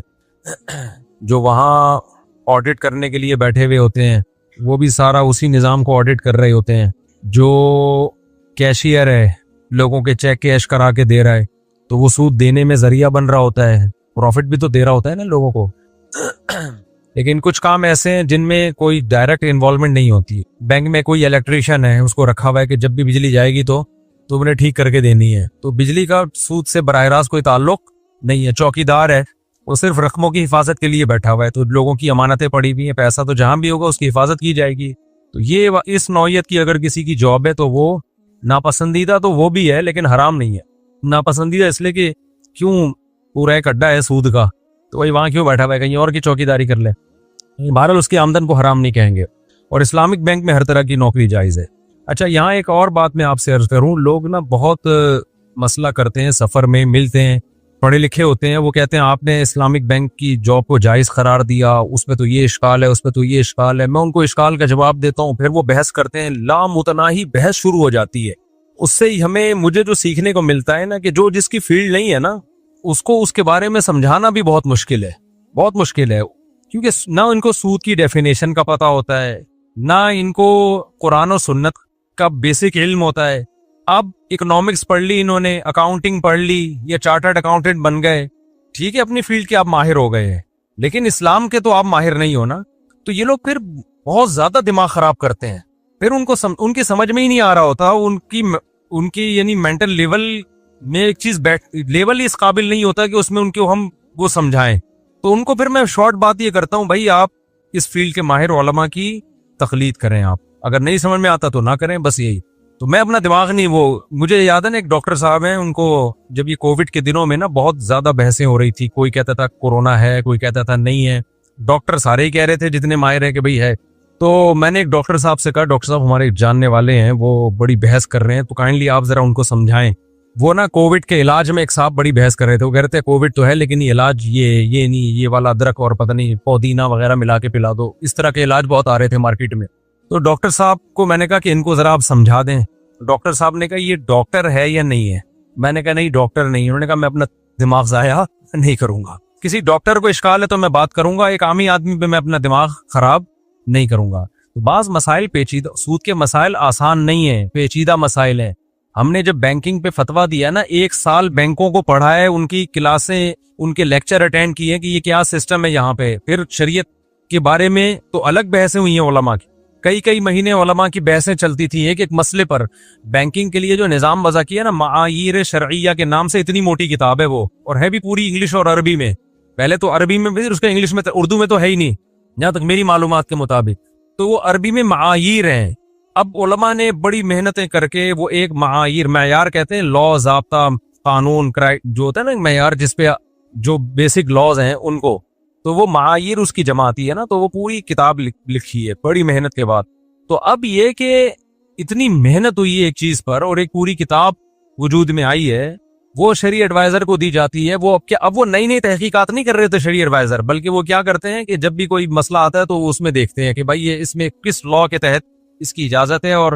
جو وہاں آڈٹ کرنے کے لیے بیٹھے ہوئے ہوتے ہیں وہ بھی سارا اسی نظام کو آڈٹ کر رہے ہوتے ہیں. جو کیشیئر ہے لوگوں کے چیک کیش کرا کے دے رہا ہے تو وہ سود دینے میں ذریعہ بن رہا ہوتا ہے، پروفٹ بھی تو دے رہا ہوتا ہے نا لوگوں کو. لیکن کچھ کام ایسے ہیں جن میں کوئی ڈائریکٹ انوالومنٹ نہیں ہوتی. بینک میں کوئی الیکٹریشین ہے، اس کو رکھا ہوا ہے کہ جب بھی بجلی جائے گی تو تم نے ٹھیک کر کے دینی ہے، تو بجلی کا سود سے براہ راست کوئی تعلق نہیں ہے. چوکی دار ہے، وہ صرف رقموں کی حفاظت کے لیے بیٹھا ہوا ہے، تو لوگوں کی امانتیں پڑی ہوئی ہیں، پیسہ تو جہاں بھی ہوگا اس کی حفاظت کی جائے گی. تو یہ اس نوعیت کی اگر کسی کی جاب ہے تو وہ ناپسندیدہ تو وہ بھی ہے لیکن حرام نہیں ہے. ناپسندیدہ اس لیے کہ کیوں پورا ایک اڈا ہے سود کا، تو وہی وہاں کیوں بیٹھا ہوا ہے، کہیں اور کی چوکی داری کر لے. بہرحال اس کی آمدن کو حرام نہیں کہیں گے. اور اسلامک بینک میں ہر طرح کی نوکری جائز ہے. اچھا، یہاں ایک اور بات میں آپ سے عرض کروں. لوگ نا بہت مسئلہ کرتے ہیں، سفر میں ملتے ہیں، پڑھے لکھے ہوتے ہیں، وہ کہتے ہیں آپ نے اسلامک بینک کی جاب کو جائز قرار دیا، اس میں تو یہ اشکال ہے، اس میں تو یہ اشکال ہے. میں ان کو اشکال کا جواب دیتا ہوں، پھر وہ بحث کرتے ہیں، لامتناہی بحث شروع ہو جاتی ہے. اس سے مجھے جو سیکھنے کو ملتا ہے نا کہ جو جس کی فیلڈ نہیں ہے نا اس کو اس کے بارے میں سمجھانا بھی بہت مشکل ہے، بہت مشکل ہے. کیونکہ نہ ان کو سود کی ڈیفینیشن کا پتہ ہوتا ہے، نہ ان کو قرآن و سنت کا بیسک علم ہوتا ہے. اب اکنامکس پڑھ لی انہوں نے، اکاؤنٹنگ پڑھ لی، یا چارٹرڈ اکاؤنٹنٹ بن گئے، ٹھیک ہے، اپنی فیلڈ کے آپ ماہر ہو گئے ہیں، لیکن اسلام کے تو آپ ماہر نہیں ہو نا. تو یہ لوگ پھر بہت زیادہ دماغ خراب کرتے ہیں. پھر ان کی سمجھ میں ہی نہیں آ رہا ہوتا، ان کی یعنی مینٹل لیول میں ایک چیز لیول اس قابل نہیں ہوتا کہ اس میں ان کو ہم وہ سمجھائیں. تو ان کو پھر میں شارٹ بات یہ کرتا ہوں، بھائی آپ اس فیلڈ کے ماہر علماء کی تقلید کریں، آپ اگر نہیں سمجھ میں آتا تو نہ کریں، بس یہی. تو میں اپنا دماغ نہیں مجھے یاد ہے نا، ایک ڈاکٹر صاحب ہیں، ان کو جب یہ کووڈ کے دنوں میں نا بہت زیادہ بحثیں ہو رہی تھی، کوئی کہتا تھا کورونا ہے، کوئی کہتا تھا نہیں ہے. ڈاکٹر سارے ہی کہہ رہے تھے جتنے ماہر ہیں کہ بھئی ہے. تو میں نے ایک ڈاکٹر صاحب سے کہا، ڈاکٹر صاحب ہمارے جاننے والے ہیں، وہ بڑی بحث کر رہے ہیں، تو کائنڈلی آپ ذرا ان کو سمجھائیں. وہ نا کووڈ کے علاج میں ایک صاحب بڑی بحث کر رہے تھے. وہ کہہ رہے تھے کووڈ تو ہے لیکن یہ علاج یہ نہیں، یہ والا ادرک اور پتہ نہیں پودینہ وغیرہ ملا کے پلا دو. اس طرح کے علاج بہت آ رہے تھے مارکیٹ میں. تو ڈاکٹر صاحب کو میں نے کہا کہ ان کو ذرا آپ سمجھا دیں. ڈاکٹر صاحب نے کہا یہ ڈاکٹر ہے یا نہیں ہے؟ میں نے کہا نہیں ڈاکٹر نہیں. انہوں نے کہا میں اپنا دماغ ضائع نہیں کروں گا. کسی ڈاکٹر کو اشکال ہے تو میں بات کروں گا، ایک عامی آدمی پہ میں اپنا دماغ خراب نہیں کروں گا. بعض مسائل پیچیدہ، سود کے مسائل آسان نہیں ہیں، پیچیدہ مسائل ہیں. ہم نے جب بینکنگ پہ فتویٰ دیا نا، 1 سال بینکوں کو پڑھا ہے، ان کی کلاسیں، ان کے لیکچر اٹینڈ کیے کہ یہ کیا سسٹم ہے یہاں پہ. پھر شریعت کے بارے میں تو الگ بحثیں ہوئی ہیں علماء کی، کئی مہینے علماء کی بحثیں چلتی تھی ایک مسئلے پر. بینکنگ کے لیے جو نظام وضع کیا نا، معایر شرعیہ کے نام سے اتنی موٹی کتاب ہے وہ، اور ہے بھی پوری انگلش اور عربی میں. پہلے تو عربی میں، پھر اس کا انگلش میں، اردو میں تو ہے ہی نہیں جہاں تک میری معلومات کے مطابق. تو وہ عربی میں معایر ہیں. اب علماء نے بڑی محنتیں کر کے وہ ایک معیار کہتے ہیں، لا، ضابطہ، قانون، جو ہوتا ہے نا معیار جس پہ جو بیسک لاز ہیں ان کو، تو وہ معایر اس کی جمع آتی ہے نا. تو وہ پوری کتاب لکھی ہے بڑی محنت کے بعد. تو اب یہ کہ اتنی محنت ہوئی ہے ایک چیز پر اور ایک پوری کتاب وجود میں آئی ہے، وہ شرعی ایڈوائزر کو دی جاتی ہے. اب وہ نئی تحقیقات نہیں کر رہے تھے شرعی ایڈوائزر، بلکہ وہ کیا کرتے ہیں کہ جب بھی کوئی مسئلہ آتا ہے تو وہ اس میں دیکھتے ہیں کہ بھائی یہ اس میں کس لا کے تحت اس کی اجازت ہے اور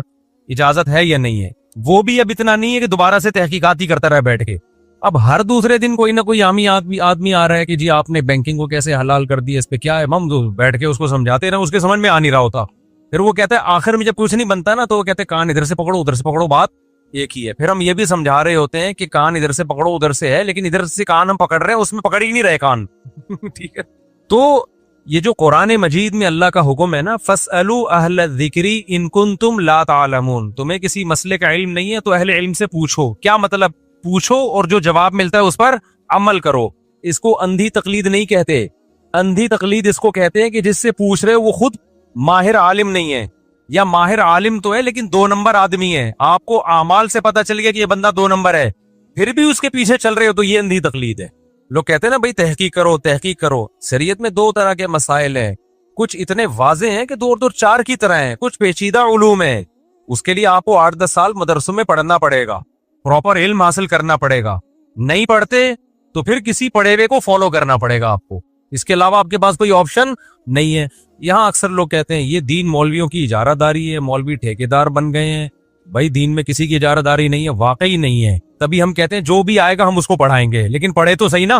اجازت ہے یا نہیں ہے. وہ بھی اب اتنا نہیں ہے کہ دوبارہ سے تحقیقات ہی کرتا رہے بیٹھ کے. اب ہر دوسرے دن کوئی نہ کوئی عامی آدمی آ رہا ہے کہ جی آپ نے بینکنگ کو کیسے حلال کر دیا، اس پہ کیا ہے. ہم بیٹھ کے اس کو سمجھاتے رہے، اس کے سمجھ میں آ نہیں رہا ہوتا. پھر وہ کہتا ہے آخر میں جب کچھ نہیں بنتا نا تو وہ کہتے ہیں کان ادھر سے پکڑو ادھر سے پکڑو، بات ایک ہی ہے. پھر ہم یہ بھی سمجھا رہے ہوتے ہیں کہ کان ادھر سے پکڑو ادھر سے ہے، لیکن ادھر سے کان ہم پکڑ رہے ہیں، اس میں پکڑ ہی نہیں رہے کان. ٹھیک ہے. تو یہ جو قرآن مجید میں اللہ کا حکم ہے نا، فَاسْأَلُوا أَهْلَ الذِّكْرِ إِن كُنتُمْ لَا تَعْلَمُونَ، تمہیں کسی مسئلے کا علم نہیں ہے تو اہل علم سے پوچھو. کیا مطلب؟ پوچھو اور جو جواب ملتا ہے اس پر عمل کرو. اس کو اندھی تقلید نہیں کہتے. اندھی تقلید اس کو کہتے ہیں کہ جس سے پوچھ رہے وہ خود ماہر عالم نہیں ہے، یا ماہر عالم تو ہے لیکن 2 نمبر آدمی ہے. آپ کو اعمال سے پتا چل گیا کہ یہ بندہ 2 نمبر ہے، پھر بھی اس کے پیچھے چل رہے ہو، تو یہ اندھی تقلید ہے. لوگ کہتے ہیں نا بھائی تحقیق کرو. شریعت میں 2 طرح کے مسائل ہیں، کچھ اتنے واضح ہیں کہ 2 اور 4 کی طرح ہیں، کچھ پیچیدہ علوم ہیں. اس کے لیے آپ کو 8-10 سال مدرسوں میں پڑھنا پڑے گا، پراپر علم حاصل کرنا پڑے گا. نہیں پڑھتے تو پھر کسی پڑھے ہوئے کو فالو کرنا پڑے گا آپ کو. اس کے علاوہ آپ کے پاس کوئی آپشن نہیں ہے. یہاں اکثر لوگ کہتے ہیں یہ دین مولویوں کی اجارہ داری ہے, مولوی ٹھیکیدار بن گئے ہیں. بھائی دین میں کسی کی اجارہ داری نہیں ہے, واقعی نہیں ہے. تبھی ہم کہتے ہیں جو بھی آئے گا ہم اس کو پڑھائیں گے, لیکن پڑھے تو صحیح نا.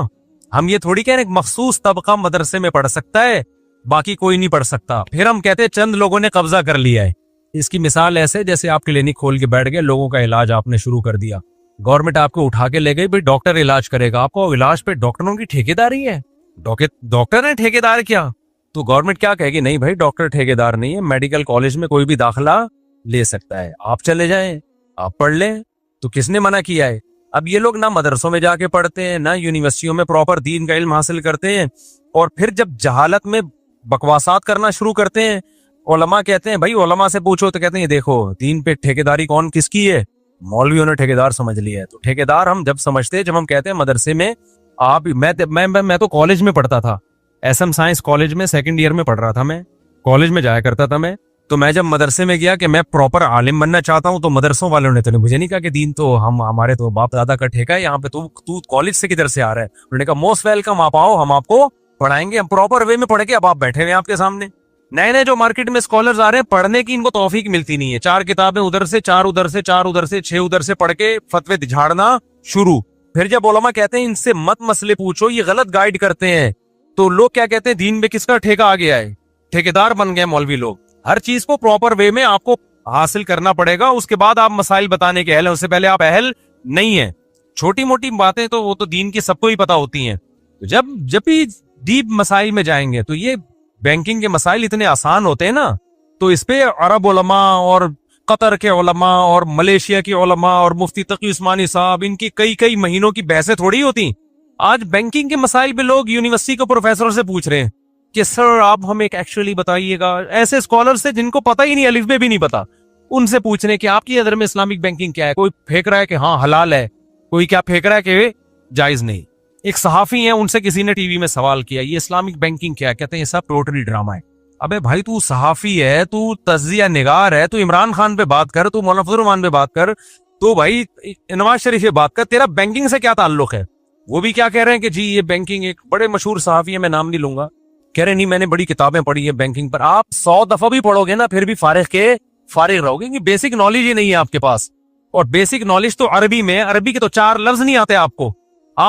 ہم یہ تھوڑی کہہ رہے ہیں مخصوص طبقہ مدرسے میں پڑھ سکتا ہے, باقی کوئی نہیں پڑھ سکتا. پھر ہم کہتے ہیں چند لوگوں نے قبضہ کر لیا ہے. اس کی مثال ایسے جیسے آپ کلینک کھول کے بیٹھ گئے, لوگوں کا علاج آپ نے شروع کر دیا, گورنمنٹ آپ کو اٹھا کے لے گئی, بھائی ڈاکٹر علاج کرے گا. آپ کو علاج پہ ڈاکٹروں کی ٹھیکیداری ہے, ڈاکٹر نے ٹھیکیدار کیا, تو گورنمنٹ کیا کہے گی, نہیں بھائی ڈاکٹر ٹھیکیدار نہیں ہے, میڈیکل کالج میں کوئی بھی داخلہ لے سکتا ہے, آپ چلے جائیں آپ پڑھ لیں. تو کس نے منع کیا ہے؟ اب یہ لوگ نہ مدرسوں میں جا کے پڑھتے ہیں, نہ یونیورسٹیوں میں پراپر دین کا علم حاصل کرتے ہیں, اور پھر جب جہالت میں بکواسات کرنا شروع کرتے ہیں. علماء کہتے ہیں بھائی علماء سے پوچھو, تو کہتے ہیں دیکھو دین پہ ٹھیکیداری کون کس کی ہے, مولویوں نے ٹھیکیدار سمجھ لیا ہے. تو ٹھیکیدار ہم جب سمجھتے ہیں جب ہم کہتے ہیں مدرسے میں آپ, میں تو کالج میں پڑھتا تھا, ایس ایم سائنس کالج میں سیکنڈ ایئر میں پڑھ رہا تھا, میں کالج میں جایا کرتا تھا میں. تو میں جب مدرسے میں گیا کہ میں پراپر عالم بننا چاہتا ہوں, تو مدرسوں والوں نے تو مجھے نہیں کہا کہ دین تو ہمارے تو باپ دادا کا ٹھیکا ہے, یہاں پہ تو کالج سے کدھر سے آ رہا ہے. انہوں نے کہا موسٹ ویلکم, آپ آؤ ہم آپ کو پڑھائیں گے, ہم پراپر وے میں پڑھیں گے. اب آپ بیٹھے ہوئے آپ کے سامنے نئے جو مارکیٹ میں اسکالرز آ رہے ہیں, پڑھنے کی ان کو توفیق ملتی نہیں ہے. 4 کتابیں ادھر سے 4 ادھر سے 4 ادھر سے 6 ادھر سے پڑھ کے فتوے جھاڑنا شروع. پھر جب علماء کہتے ہیں ان سے مت مسئلے پوچھو, یہ غلط گائیڈ کرتے ہیں, تو لوگ کیا کہتے ہیں دین میں کس کا ٹھیکہ آ گیا ہے, ٹھیکیدار بن گئے مولوی لوگ. ہر چیز کو پراپر وے میں آپ کو حاصل کرنا پڑے گا, اس کے بعد آپ مسائل بتانے کے اہل ہیں, اس سے پہلے آپ اہل نہیں ہیں. چھوٹی موٹی باتیں تو وہ تو دین کی سب کو ہی پتا ہوتی ہیں. جب بھی ڈیپ مسائل میں جائیں گے تو یہ بینکنگ کے مسائل اتنے آسان ہوتے ہیں نا, تو اس پہ عرب علماء اور قطر کے علماء اور ملیشیا کے علماء اور مفتی تقی عثمانی صاحب, ان کی کئی مہینوں کی بحثیں تھوڑی ہوتی. آج بینکنگ کے مسائل پہ لوگ یونیورسٹی کے پروفیسر سے پوچھ رہے ہیں کہ سر آپ ہمیں ایکچولی بتائیے گا. ایسے اسکالر سے جن کو پتہ ہی نہیں, الف بے بھی نہیں پتا, ان سے پوچھ رہے ہیں کہ آپ کی نظر میں اسلامک بینکنگ کیا ہے. کوئی پھینک رہا ہے کہ ہاں حلال ہے, کوئی کیا پھینک رہا ہے کہ جائز نہیں. ایک صحافی ہیں, ان سے کسی نے ٹی وی میں سوال کیا یہ اسلامک بینکنگ کیا ہے, کہتے ہیں یہ سب ٹوٹلی ڈرامہ ہے. ابے بھائی تو صحافی ہے, تو تجزیہ نگار ہے, تو عمران خان پہ بات کر, تو مولانا فضل الرحمان پہ بات کر, تو بھائی نواز شریف پہ بات کر, تیرا بینکنگ سے کیا تعلق ہے؟ وہ بھی کیا کہہ رہے ہیں کہ جی یہ بینکنگ, ایک بڑے مشہور صحافی ہے, میں نام نہیں لوں گا, کہہ رہے نہیں میں نے بڑی کتابیں پڑھی ہیں بینکنگ پر. آپ 100 دفعہ بھی پڑھو گے نا پھر بھی فارغ رہو گے, کہ بیسک نالج ہی نہیں ہے آپ کے پاس. اور بیسک نالج تو عربی میں, عربی کے تو 4 لفظ نہیں آتے آپ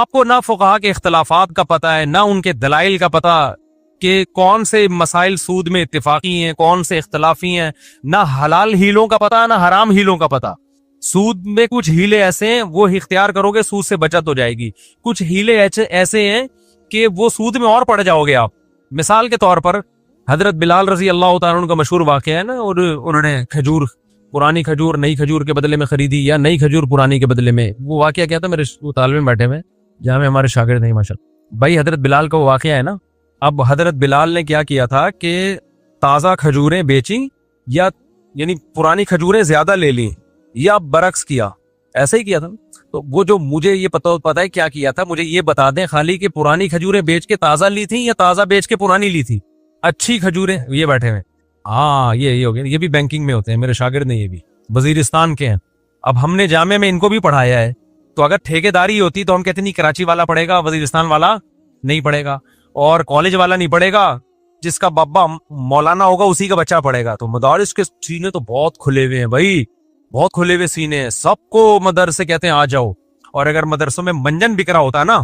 کو نہ فقہا کے اختلافات کا پتہ ہے, نہ ان کے دلائل کا پتہ کہ کون سے مسائل سود میں اتفاقی ہیں, کون سے اختلافی ہیں, نہ حلال ہیلوں کا پتہ, نہ حرام ہیلوں کا پتہ. سود میں کچھ ہیلے ایسے ہیں وہ اختیار کرو گے سود سے بچت ہو جائے گی, کچھ ہیلے ایسے ہیں کہ وہ سود میں اور پڑ جاؤ گے آپ. مثال کے طور پر حضرت بلال رضی اللہ تعالیٰ عنہ کا مشہور واقعہ ہے نا, اور انہوں نے کھجور, پرانی کھجور نئی کھجور کے بدلے میں خریدی, یا نئی کھجور پرانی کے بدلے میں. وہ واقعہ کیا تھا, میرے طالب علم بیٹھے ہوئے جہاں میں ہمارے شاگرد ہیں ماشاءاللہ, بھائی حضرت بلال کا وہ واقعہ ہے نا. اب حضرت بلال نے کیا کیا تھا کہ تازہ کھجوریں بیچیں, یا یعنی پرانی کھجوریں زیادہ لے لیں, یا برعکس کیا, ایسا ہی کیا تھا. تو وہ جو مجھے یہ پتا ہے کیا کیا تھا, مجھے یہ بتا دیں خالی کہ پرانی کھجوریں بیچ کے تازہ لی تھی یا تازہ بیچ کے پرانی لی تھی. اچھی کھجوریں, یہ بیٹھے ہوئے, ہاں یہ ہو گیا, یہ بھی بینکنگ میں ہوتے ہیں میرے شاگرد نے, یہ بھی وزیرستان کے ہیں. اب ہم نے جامعہ میں ان کو بھی پڑھایا ہے, تو اگر ٹھیکیداری ہوتی تو ہم کہتے نہیں کراچی والا پڑھے گا, وزیرستان والا نہیں پڑھے گا, اور کالج والا نہیں پڑھے گا, جس کا بابا مولانا ہوگا اسی کا بچہ پڑھے گا. تو مدارس کے سینے تو بہت کھلے ہوئے ہیں بھائی, بہت کھلے ہوئے سینے ہیں, سب کو مدرسے کہتے ہیں آ جاؤ. اور اگر مدرسوں میں منجن بک رہا ہوتا نا,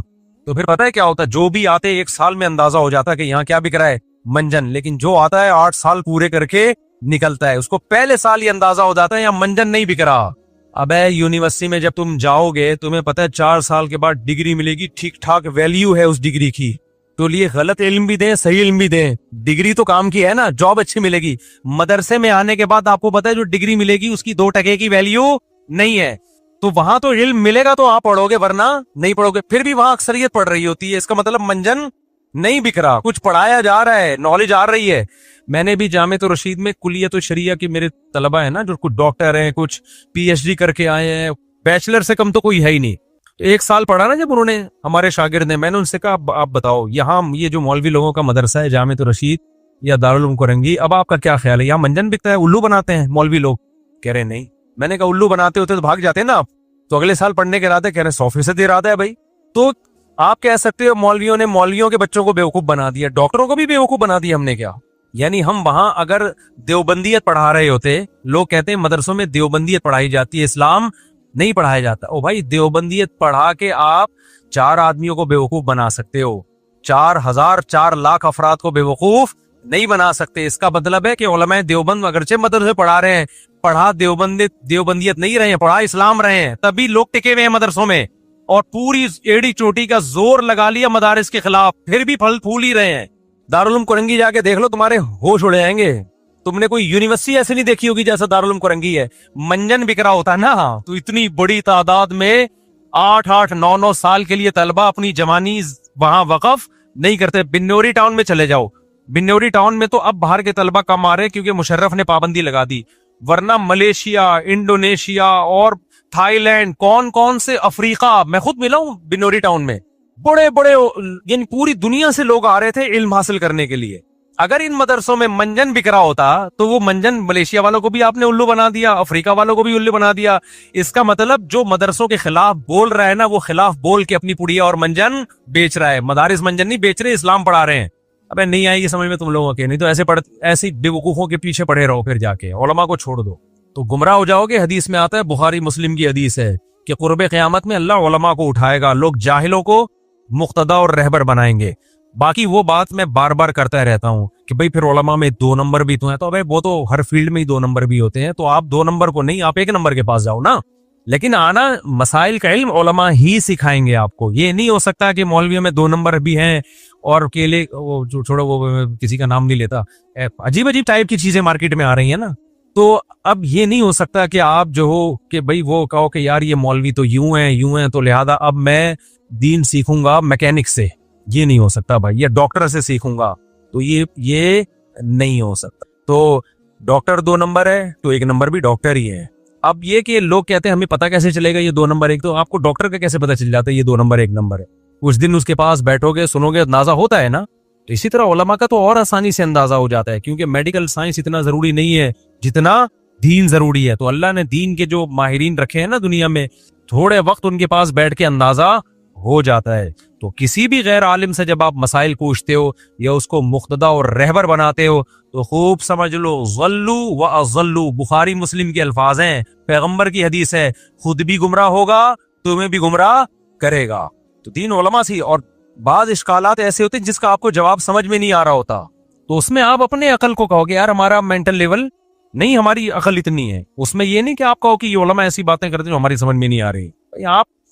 تو پھر پتہ ہے کیا ہوتا ہے, جو بھی آتے 1 سال میں اندازہ ہو جاتا ہے کہ یہاں کیا بک رہا ہے, منجن. لیکن جو آتا ہے 8 سال پورے کر کے نکلتا ہے, اس کو پہلے سال یہ اندازہ ہو جاتا ہے یہاں منجن نہیں بک رہا. اب یونیورسٹی میں جب تم جاؤ گے تمہیں پتہ ہے 4 سال کے بعد ڈگری ملے گی, ٹھیک ٹھاک ویلیو ہے اس ڈگری کی. تو لیے غلط علم بھی دیں صحیح علم بھی دیں, ڈگری تو کام کی ہے نا, جاب اچھی ملے گی. مدرسے میں آنے کے بعد آپ کو پتہ ہے جو ڈگری ملے گی اس کی 2% کی ویلیو نہیں ہے. تو وہاں تو علم ملے گا تو آپ پڑھو گے, ورنہ نہیں پڑھو گے. پھر بھی وہاں اکثریت پڑھ رہی ہوتی ہے, اس کا مطلب منجن نہیں بک رہا, کچھ پڑھایا جا رہا ہے, نالج آ رہی ہے. میں نے بھی جامعہ رشید میں کلیت الشریعہ کی میرے طلبہ ہیں نا, جو کچھ ڈاکٹر ہیں, کچھ PhD کر کے آئے ہیں, بیچلر سے کم تو کوئی ہے ہی نہیں. 1 سال پڑھا نا جب انہوں نے, ہمارے شاگرد نے, میں نے ان سے کہا آپ بتاؤ یہاں یہ جو مولوی لوگوں کا مدرسہ ہے جامعہ رشید یا دارالعلوم کرنگی, اب آپ کا کیا خیال ہے, یہاں منجن بکتا ہے, الو بناتے ہیں مولوی لوگ؟ کہہ رہے نہیں. میں نے کہا الو بناتے ہوتے تو بھاگ جاتے ہیں نا آپ, تو اگلے سال پڑھنے کے ارادے, کہہ رہے 100% ارادہ ہے بھائی. تو آپ کہہ سکتے ہو مولویوں نے مولویوں کے بچوں کو بیوقوف بنا دیا, ڈاکٹروں کو بھی بیوقوف بنا دیا ہم نے کیا؟ یعنی ہم وہاں اگر دیوبندیت پڑھا رہے ہوتے, لوگ کہتے ہیں مدرسوں میں دیوبندیت پڑھائی جاتی ہے, اسلام نہیں پڑھایا جاتا. او بھائی, دیوبندیت پڑھا کے آپ 4 آدمیوں کو بیوقوف بنا سکتے ہو, 4,000 4 لاکھ افراد کو بیوقوف نہیں بنا سکتے. اس کا مطلب ہے کہ علماء دیوبند اگرچہ مدرسے پڑھا رہے ہیں, پڑھا دیوبندیت نہیں رہے ہیں, پڑھا اسلام رہے ہیں, تبھی لوگ ٹکے ہوئے ہیں مدرسوں میں, اور پوری ایڑی چوٹی کا زور لگا لیا مدارس کے خلاف, پھر بھی پھل پھول ہی رہے ہیں. دارالعلوم کرنگی جا کے دیکھ لو, تمہارے ہوش اڑ جائیں گے. تم نے کوئی یونیورسٹی ایسی نہیں دیکھی ہوگی جیسا دارالعلوم کرنگی ہے. منجن بکرا ہوتا ہے نا, تو اتنی بڑی تعداد میں 8-8 9-9 سال کے لیے طلبہ اپنی جوانی وہاں وقف نہیں کرتے. بنوری ٹاؤن میں چلے جاؤ, بنوری ٹاؤن میں تو اب باہر کے طلبہ کم آ رہے کیونکہ مشرف نے پابندی لگا دی, ورنہ ملیشیا, انڈونیشیا اور تھائی لینڈ, کون سے افریقہ, میں خود ملا ہوں بنوری ٹاؤن میں, بڑے بڑے یعنی پوری دنیا سے لوگ آ رہے تھے علم حاصل کرنے کے لیے. اگر ان مدرسوں میں منجن بکرا ہوتا تو وہ منجن ملیشیا والوں کو بھی آپ نے الو بنا دیا, افریقہ والوں کو بھی الو بنا دیا. اس کا مطلب جو مدرسوں کے خلاف بول رہا ہے نا, وہ خلاف بول کے اپنی پڑیا اور منجن بیچ رہا ہے. مدارس منجن نہیں بیچ رہے, اسلام پڑھا رہے ہیں. ابے نہیں آئے گی سمجھ میں تم لوگوں کے, نہیں تو ایسے بے وقوفوں کے پیچھے پڑے رہو, پھر جا کے علماء کو چھوڑ دو تو گمراہ ہو جاؤ گے. حدیث میں آتا ہے, بخاری مسلم کی حدیث ہے کہ قرب قیامت میں اللہ علماء کو اٹھائے گا, لوگ جاہلوں کو مقتدا اور رہبر بنائیں گے. باقی وہ بات میں بار بار کرتا رہتا ہوں کہ بھئی پھر علماء میں 2 نمبر بھی تو ہیں, تو بھئی وہ تو ہر فیلڈ میں ہی 2 نمبر بھی ہوتے ہیں, تو آپ 2 نمبر کو نہیں, آپ 1 نمبر کے پاس جاؤ نا. لیکن آنا مسائل کا علم علماء ہی سکھائیں گے آپ کو. یہ نہیں ہو سکتا کہ مولویوں میں 2 نمبر بھی ہیں اور کیلے, چھوڑو وہ کسی کا نام نہیں لیتا, عجیب ٹائپ کی چیزیں مارکیٹ میں آ رہی ہیں نا. تو اب یہ نہیں ہو سکتا کہ آپ جو ہو کہ بھئی وہ کہو کہ یار یہ مولوی تو یوں ہیں تو لہذا اب میں دین سیکھوں گا میکینک سے. یہ نہیں ہو سکتا بھائی, یہ ڈاکٹر سے سیکھوں گا, تو یہ نہیں ہو سکتا. تو ڈاکٹر 2 نمبر ہے تو 1 نمبر بھی ڈاکٹر ہی ہے. اب یہ کہ لوگ کہتے ہیں ہمیں پتہ کیسے چلے گا یہ 2 نمبر 1, تو آپ کو ڈاکٹر کا کیسے پتہ چل جاتا ہے یہ 2 نمبر 1 نمبر ہے؟ کچھ دن اس کے پاس بیٹھو گے, سنو گے, اندازہ ہوتا ہے نا. تو اسی طرح علماء کا تو اور آسانی سے اندازہ ہو جاتا ہے, کیونکہ میڈیکل سائنس اتنا ضروری نہیں ہے جتنا دین ضروری ہے. تو اللہ نے دین کے جو ماہرین رکھے ہیں نا دنیا میں, تھوڑے وقت ان کے پاس بیٹھ کے اندازہ ہو جاتا ہے. تو کسی بھی غیر عالم سے جب آپ مسائل پوچھتے ہو یا اس کو مقتدا اور رہبر بناتے ہو تو خوب سمجھ لو, ضلوا واضلوا, بخاری مسلم کے الفاظ ہیں, پیغمبر کی حدیث ہے, خود بھی گمراہ ہوگا تمہیں بھی گمراہ کرے گا. تو دین علماء سی. اور بعض اشکالات ایسے ہوتے ہیں جس کا آپ کو جواب سمجھ میں نہیں آ رہا ہوتا, تو اس میں آپ اپنے عقل کو کہو گے یار ہمارا مینٹل لیول نہیں, ہماری عقل اتنی ہے. اس میں یہ نہیں کہ آپ کہو کہ یہ علماء ایسی باتیں کرتے ہیں جو ہماری سمجھ میں نہیں آ رہی.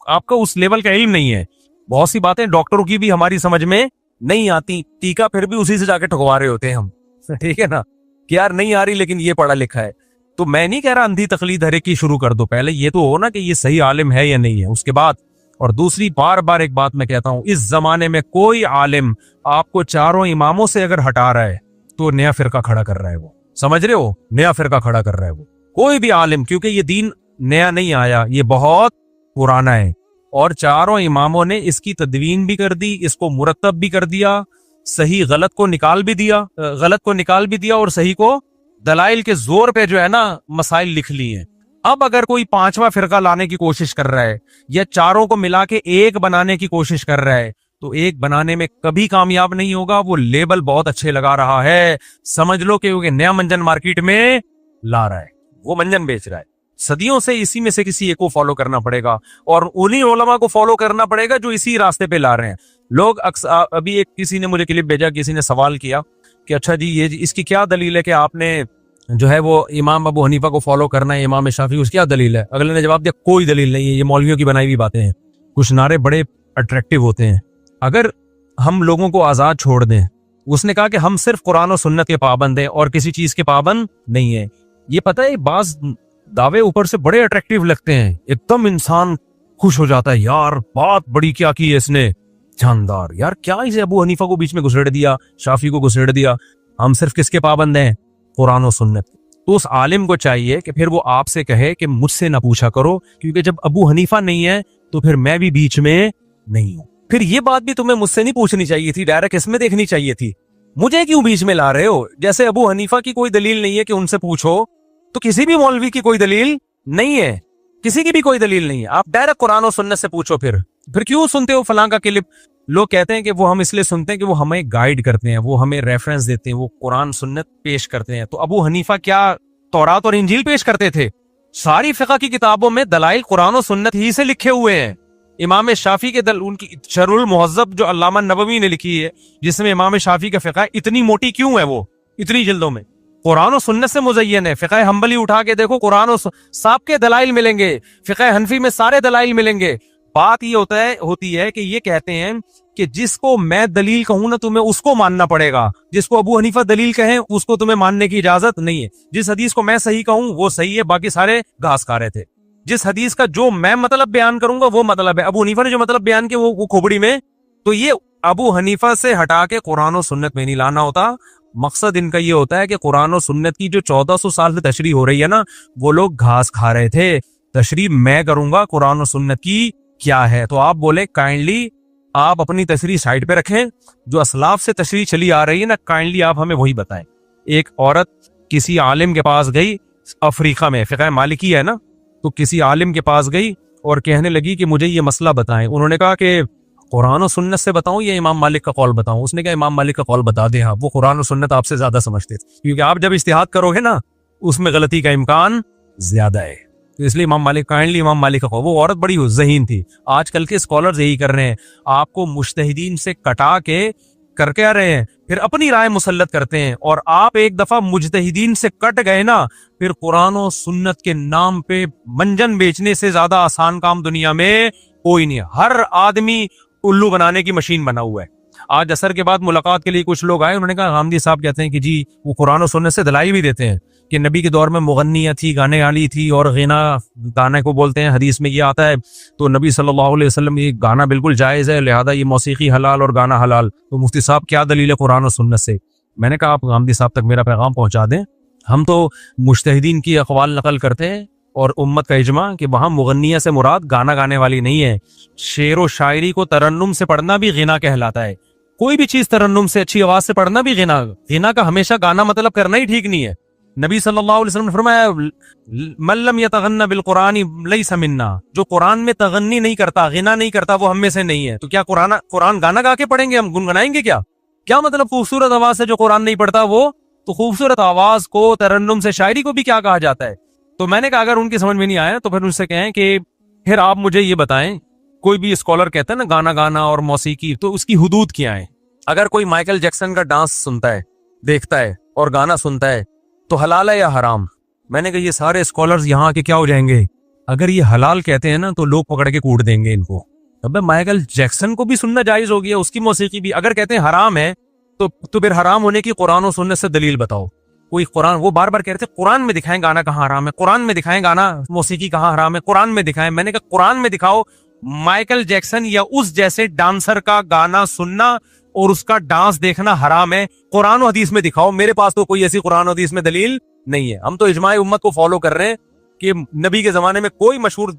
آپ کا اس لیول کا علم نہیں ہے. بہت سی باتیں ڈاکٹروں کی بھی ہماری سمجھ میں نہیں آتی, ٹیکا پھر بھی اسی سے جا کے ٹھکوا رہے ہوتے ہیں ہم, ٹھیک ہے نا, کہ یار نہیں آ رہی لیکن یہ پڑھا لکھا ہے. تو میں نہیں کہہ رہا اندھی تقلید ہر ایک کی شروع کر دو, پہلے یہ تو ہو نا کہ یہ صحیح عالم ہے یا نہیں ہے, اس کے بعد. اور دوسری بار بار ایک بات میں کہتا ہوں, اس زمانے میں کوئی عالم آپ کو 4 اماموں سے اگر ہٹا رہا ہے تو نیا فرقہ کھڑا کر رہا ہے. وہ سمجھ رہے ہو, نیا فرقہ کھڑا کر رہا ہے وہ کوئی بھی عالم, کیونکہ یہ دین نیا نہیں آیا, یہ بہت پرانا ہے. اور 4 اماموں نے اس کی تدوین بھی کر دی, اس کو مرتب بھی کر دیا, صحیح غلط کو نکال بھی دیا اور صحیح کو دلائل کے زور پہ جو ہے نا مسائل لکھ لی ہیں. اب اگر کوئی 5واں فرقہ لانے کی کوشش کر رہا ہے یا 4 کو ملا کے ایک بنانے کی کوشش کر رہا ہے تو ایک بنانے میں کبھی کامیاب نہیں ہوگا. وہ لیبل بہت اچھے لگا رہا ہے, سمجھ لو کہ نیا منجن مارکیٹ میں لا رہا ہے, وہ منجن بیچ رہا ہے. صدیوں سے اسی میں سے کسی ایک کو فالو کرنا پڑے گا, اور انہی علماء کو فالو کرنا پڑے گا جو اسی راستے پہ لا رہے ہیں. لوگ ابھی ایک کسی نے مجھے کلپ بھیجا, کسی نے سوال کیا کہ اچھا جی یہ اس کی کیا دلیل ہے کہ آپ نے جو ہے وہ امام ابو حنیفہ کو فالو کرنا ہے, امام شافعی, اس کی کیا دلیل ہے؟ اگلے نے جواب دیا کوئی دلیل نہیں ہے, یہ مولویوں کی بنائی ہوئی باتیں ہیں. کچھ نعرے بڑے اٹریکٹیو ہوتے ہیں, اگر ہم لوگوں کو آزاد چھوڑ دیں. اس نے کہا کہ ہم صرف قرآن و سنت کے پابند ہیں اور کسی چیز کے پابند نہیں ہیں. یہ پتہ ہے بعض دعوے اوپر سے بڑے اٹریکٹیو لگتے ہیں, ایک دم انسان خوش ہو جاتا ہے, یار بات بڑی کیا کی ہے اس نے, جاندار, یار کیا اسے ابو حنیفہ کو بیچ میں گھسیڑ دیا, شافعی کو گھسیڑ دیا. ہم صرف کس کے پابند ہیں؟ قرآن و سنت. تو اس عالم کو چاہیے کہ پھر وہ آپ سے کہے کہ مجھ سے نہ پوچھا کرو, کیونکہ جب ابو حنیفہ نہیں ہے تو پھر میں بھی بیچ میں نہیں ہوں. پھر یہ بات بھی تمہیں مجھ سے نہیں پوچھنی چاہیے تھی, ڈائریکٹ اس میں دیکھنی چاہیے تھی. مجھے کیوں بیچ میں لا رہے ہو؟ جیسے ابو حنیفہ کی کوئی دلیل نہیں ہے کہ ان سے پوچھو, تو کسی بھی مولوی کی کوئی دلیل نہیں ہے, کسی کی بھی کوئی دلیل نہیں ہے. آپ ڈائریکٹ قرآن و سنت سے پوچھو. پھر پھر کیوں سنتے ہو فلاں کا کلپ؟ لوگ کہتے ہیں کہ وہ ہم اس لیے سنتے ہیں کہ وہ ہمیں گائیڈ کرتے ہیں، وہ ہمیں ریفرنس دیتے ہیں، وہ قرآن سنت پیش کرتے ہیں۔ تو ابو حنیفہ کیا تورات اور انجیل پیش کرتے تھے؟ ساری فقہ کی کتابوں میں دلائل قرآن و سنت ہی سے لکھے ہوئے ہیں۔ امام شافعی کے ان کی شرح المہذب جو علامہ نووی نے لکھی ہے، جس میں امام شافعی کا فقہ اتنی موٹی کیوں ہے، وہ اتنی جلدوں میں قرآن و سنت سے مزین ہے۔ فقہ حنبلی اٹھا کے دیکھو، قرآن و صاحب کے دلائل ملیں گے، فقہ حنفی میں سارے دلائل ملیں گے۔ بات یہ ہوتی ہے کہ یہ کہتے ہیں کہ جس کو میں دلیل کہوں نا تمہیں اس کو ماننا پڑے گا، جس کو ابو حنیفہ دلیل کہیں اس کو تمہیں ماننے کی اجازت نہیں ہے۔ جس حدیث کو میں صحیح کہوں وہ صحیح ہے، باقی سارے گھاس کھا رہے تھے۔ جس حدیث کا جو میں مطلب بیان کروں گا وہ مطلب ہے، ابو حنیفہ نے جو مطلب بیان کیا وہ کھوپڑی میں، تو یہ ابو حنیفہ سے ہٹا کے قرآن و سنت میں نہیں لانا ہوتا۔ مقصد ان کا یہ ہوتا ہے کہ قرآن و سنت کی جو 1400 سال سے تشریح ہو رہی ہے نا، وہ لوگ گھاس کھا رہے تھے۔ تشریح میں کروں گا قرآن و سنت کی کیا ہے، تو آپ بولے کائنڈلی آپ اپنی تشریح سائڈ پہ رکھیں، جو اسلاف سے تشریح چلی آ رہی ہے نا کائنڈلی آپ ہمیں وہی بتائیں۔ ایک عورت کسی عالم کے پاس گئی، افریقہ میں فقہ مالکی ہے نا، تو کسی عالم کے پاس گئی اور کہنے لگی کہ مجھے یہ مسئلہ بتائیں۔ انہوں نے کہا کہ قرآن و سنت سے بتاؤں یا امام مالک کا قول بتاؤں؟ اس نے کہا امام مالک کا قول بتا دیں آپ، وہ قرآن و سنت آپ سے زیادہ سمجھتے تھے، کیونکہ آپ جب اجتہاد کرو گے نا اس میں غلطی کا امکان زیادہ ہے، تو اس لیے امام مالک کائنڈلی امام مالک کا قول۔ وہ عورت بڑی ذہین تھی۔ آج کل کے اسکالرز یہی کر رہے ہیں، آپ کو مجتہدین سے کٹا کے کر کے آ رہے ہیں، پھر اپنی رائے مسلط کرتے ہیں، اور آپ ایک دفعہ مجتہدین سے کٹ گئے نا، پھر قرآن و سنت کے نام پہ منجن بیچنے سے زیادہ آسان کام دنیا میں کوئی نہیں ہے۔ ہر آدمی الو بنانے کی مشین بنا ہوا ہے۔ آج عصر کے بعد ملاقات کے لیے کچھ لوگ آئے، انہوں نے کہا غامدی صاحب کہتے ہیں کہ جی وہ قرآن و سنت سے دلائی بھی دیتے ہیں کہ نبی کے دور میں مغنیہ تھی، گانے والی تھی، اور غنا گانے کو بولتے ہیں، حدیث میں یہ آتا ہے، تو نبی صلی اللہ علیہ وسلم یہ گانا بالکل جائز ہے، لہذا یہ موسیقی حلال اور گانا حلال۔ تو مفتی صاحب کیا دلیل ہے قرآن و سنت سے؟ میں نے کہا آپ غامدی صاحب تک میرا پیغام پہنچا دیں، ہم تو مجتہدین کی اقوال نقل کرتے ہیں اور امت کا اجماع کہ وہاں مغنیہ سے مراد گانا گانے والی نہیں ہے۔ شعر و شاعری کو ترنم سے پڑھنا بھی غنا کہلاتا ہے، کوئی بھی چیز ترنم سے اچھی آواز سے پڑھنا بھی غنا کا ہمیشہ گانا مطلب کرنا ہی ٹھیک نہیں ہے۔ نبی صلی اللہ علیہ وسلم نے فرمایا من لم یتغنى بالقرآن لیس منا، جو قرآن میں تغنی نہیں کرتا، غنا نہیں کرتا، وہ ہم میں سے نہیں ہے۔ تو کیا قرآن گانا گا کے پڑھیں گے، ہم گنگنائیں گے کیا مطلب خوبصورت آواز سے جو قرآن نہیں پڑھتا وہ؟ تو خوبصورت آواز کو ترنم سے شاعری کو بھی کیا کہا جاتا ہے؟ تو میں نے کہا اگر ان کی سمجھ میں نہیں آیا تو پھر ان سے کہیں کہ پھر آپ مجھے یہ بتائیں، کوئی بھی اسکالر کہتا ہے نا گانا گانا اور موسیقی، تو اس کی حدود کیا ہے؟ اگر کوئی مائیکل جیکسن کا ڈانس سنتا ہے، دیکھتا ہے اور گانا سنتا ہے تو حلال ہے یا حرام؟ میں نے کہا یہ سارے اسکالرز یہاں کے کیا ہو جائیں گے، اگر یہ حلال کہتے ہیں نا تو لوگ پکڑ کے کوٹ دیں گے ان کو۔ اب مائیکل جیکسن کو بھی سننا جائز ہو گیا، اس کی موسیقی بھی، اگر کہتے ہیں حرام ہے تو پھر حرام ہونے کی قرآن و سنت سے دلیل بتاؤ۔ کوئی قرآن، وہ بار بار کہتے ہیں قرآن میں دکھائیں گانا کہاں حرام ہے، قرآن میں دکھائیں گانا موسیقی کہاں حرام ہے، قرآن میں دکھائیں۔ میں نے کہا قرآن میں دکھاؤ مائیکل جیکسن یا اس جیسے ڈانسر کا گانا سننا اور اس کا ڈانس دیکھنا حرام ہے، قرآن و حدیث میں دکھاؤ۔ میرے پاس تو کوئی ایسی قرآن و حدیث میں دلیل نہیں ہے۔ ہم تو اجماع امت کو فالو کر رہے ہیں کہ نبی کے زمانے میں کوئی مشہور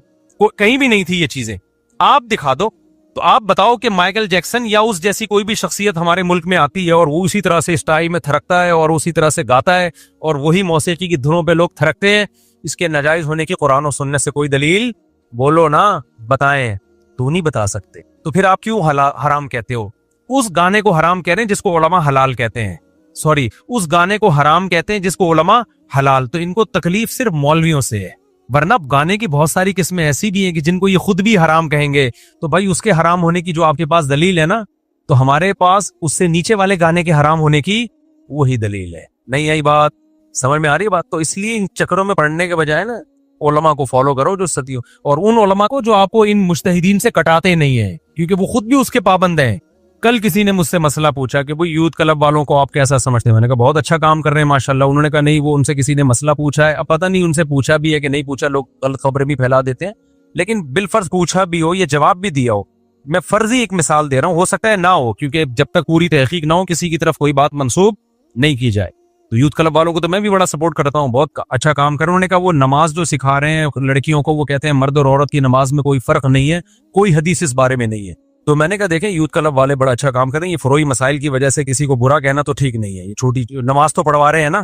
کہیں بھی نہیں تھی یہ چیزیں، آپ دکھا دو۔ تو آپ بتاؤ کہ مائیکل جیکسن یا اس جیسی کوئی بھی شخصیت ہمارے ملک میں آتی ہے اور وہ اسی طرح سے اسٹائل میں تھرکتا ہے اور اسی طرح سے گاتا ہے اور وہی موسیقی کی دھنوں پہ لوگ تھرکتے ہیں، اس کے ناجائز ہونے کی قرآن و سنت سے کوئی دلیل بولو نا، بتائیں۔ تو نہیں بتا سکتے تو پھر آپ کیوں حرام کہتے ہو؟ اس گانے کو حرام کہہ رہے ہیں جس کو علماء حلال کہتے ہیں، سوری اس گانے کو حرام کہتے ہیں جس کو علماء حلال۔ تو ان کو تکلیف صرف مولویوں سے ہے، ورنہ گانے کی بہت ساری قسمیں ایسی بھی ہیں کہ جن کو یہ خود بھی حرام کہیں گے، تو بھائی اس کے حرام ہونے کی جو آپ کے پاس دلیل ہے نا، تو ہمارے پاس اس سے نیچے والے گانے کے حرام ہونے کی وہی دلیل ہے۔ نہیں آئی بات؟ سمجھ میں آ رہی ہے بات؟ تو اس لیے ان چکروں میں پڑھنے کے بجائے نا علماء کو فالو کرو جو صدیوں، اور ان علماء کو جو آپ کو ان مجتہدین سے کٹاتے نہیں ہیں، کیونکہ وہ خود بھی اس کے پابند ہیں۔ کل کسی نے مجھ سے مسئلہ پوچھا کہ وہ یوتھ کلب والوں کو آپ کیسا سمجھتے ہیں؟ میں نے کہا بہت اچھا کام کر رہے ہیں ماشاءاللہ۔ انہوں نے کہا نہیں، وہ ان سے کسی نے مسئلہ پوچھا ہے، اب پتہ نہیں ان سے پوچھا بھی ہے کہ نہیں پوچھا، لوگ غلط خبریں بھی پھیلا دیتے ہیں، لیکن بالفرض پوچھا بھی ہو، یہ جواب بھی دیا ہو۔ میں فرضی ایک مثال دے رہا ہوں، ہو سکتا ہے نہ ہو، کیونکہ جب تک پوری تحقیق نہ ہو کسی کی طرف کوئی بات منسوب نہیں کی جائے۔ تو یوتھ کلب والوں کو تو میں بھی بڑا سپورٹ کرتا ہوں، بہت اچھا کام کر رہے ہیں۔ انہوں نے کہا وہ نماز جو سکھا رہے ہیں لڑکیوں کو، وہ کہتے ہیں مرد اور عورت کی نماز میں کوئی فرق نہیں ہے، کوئی حدیث اس بارے میں نہیں ہے۔ تو میں نے کہا دیکھیں یوتھ کلب والے بڑا اچھا کام کر رہے ہیں، یہ فروئی مسائل کی وجہ سے کسی کو برا کہنا تو ٹھیک نہیں ہے، یہ چھوٹی نماز تو پڑھوا رہے ہیں نا۔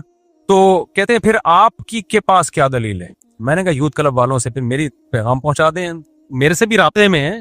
تو کہتے ہیں پھر آپ کی کے پاس کیا دلیل ہے؟ میں نے کہا یوتھ کلب والوں سے پھر میری پیغام پہنچا دیں، میرے سے بھی رابطے میں ہیں،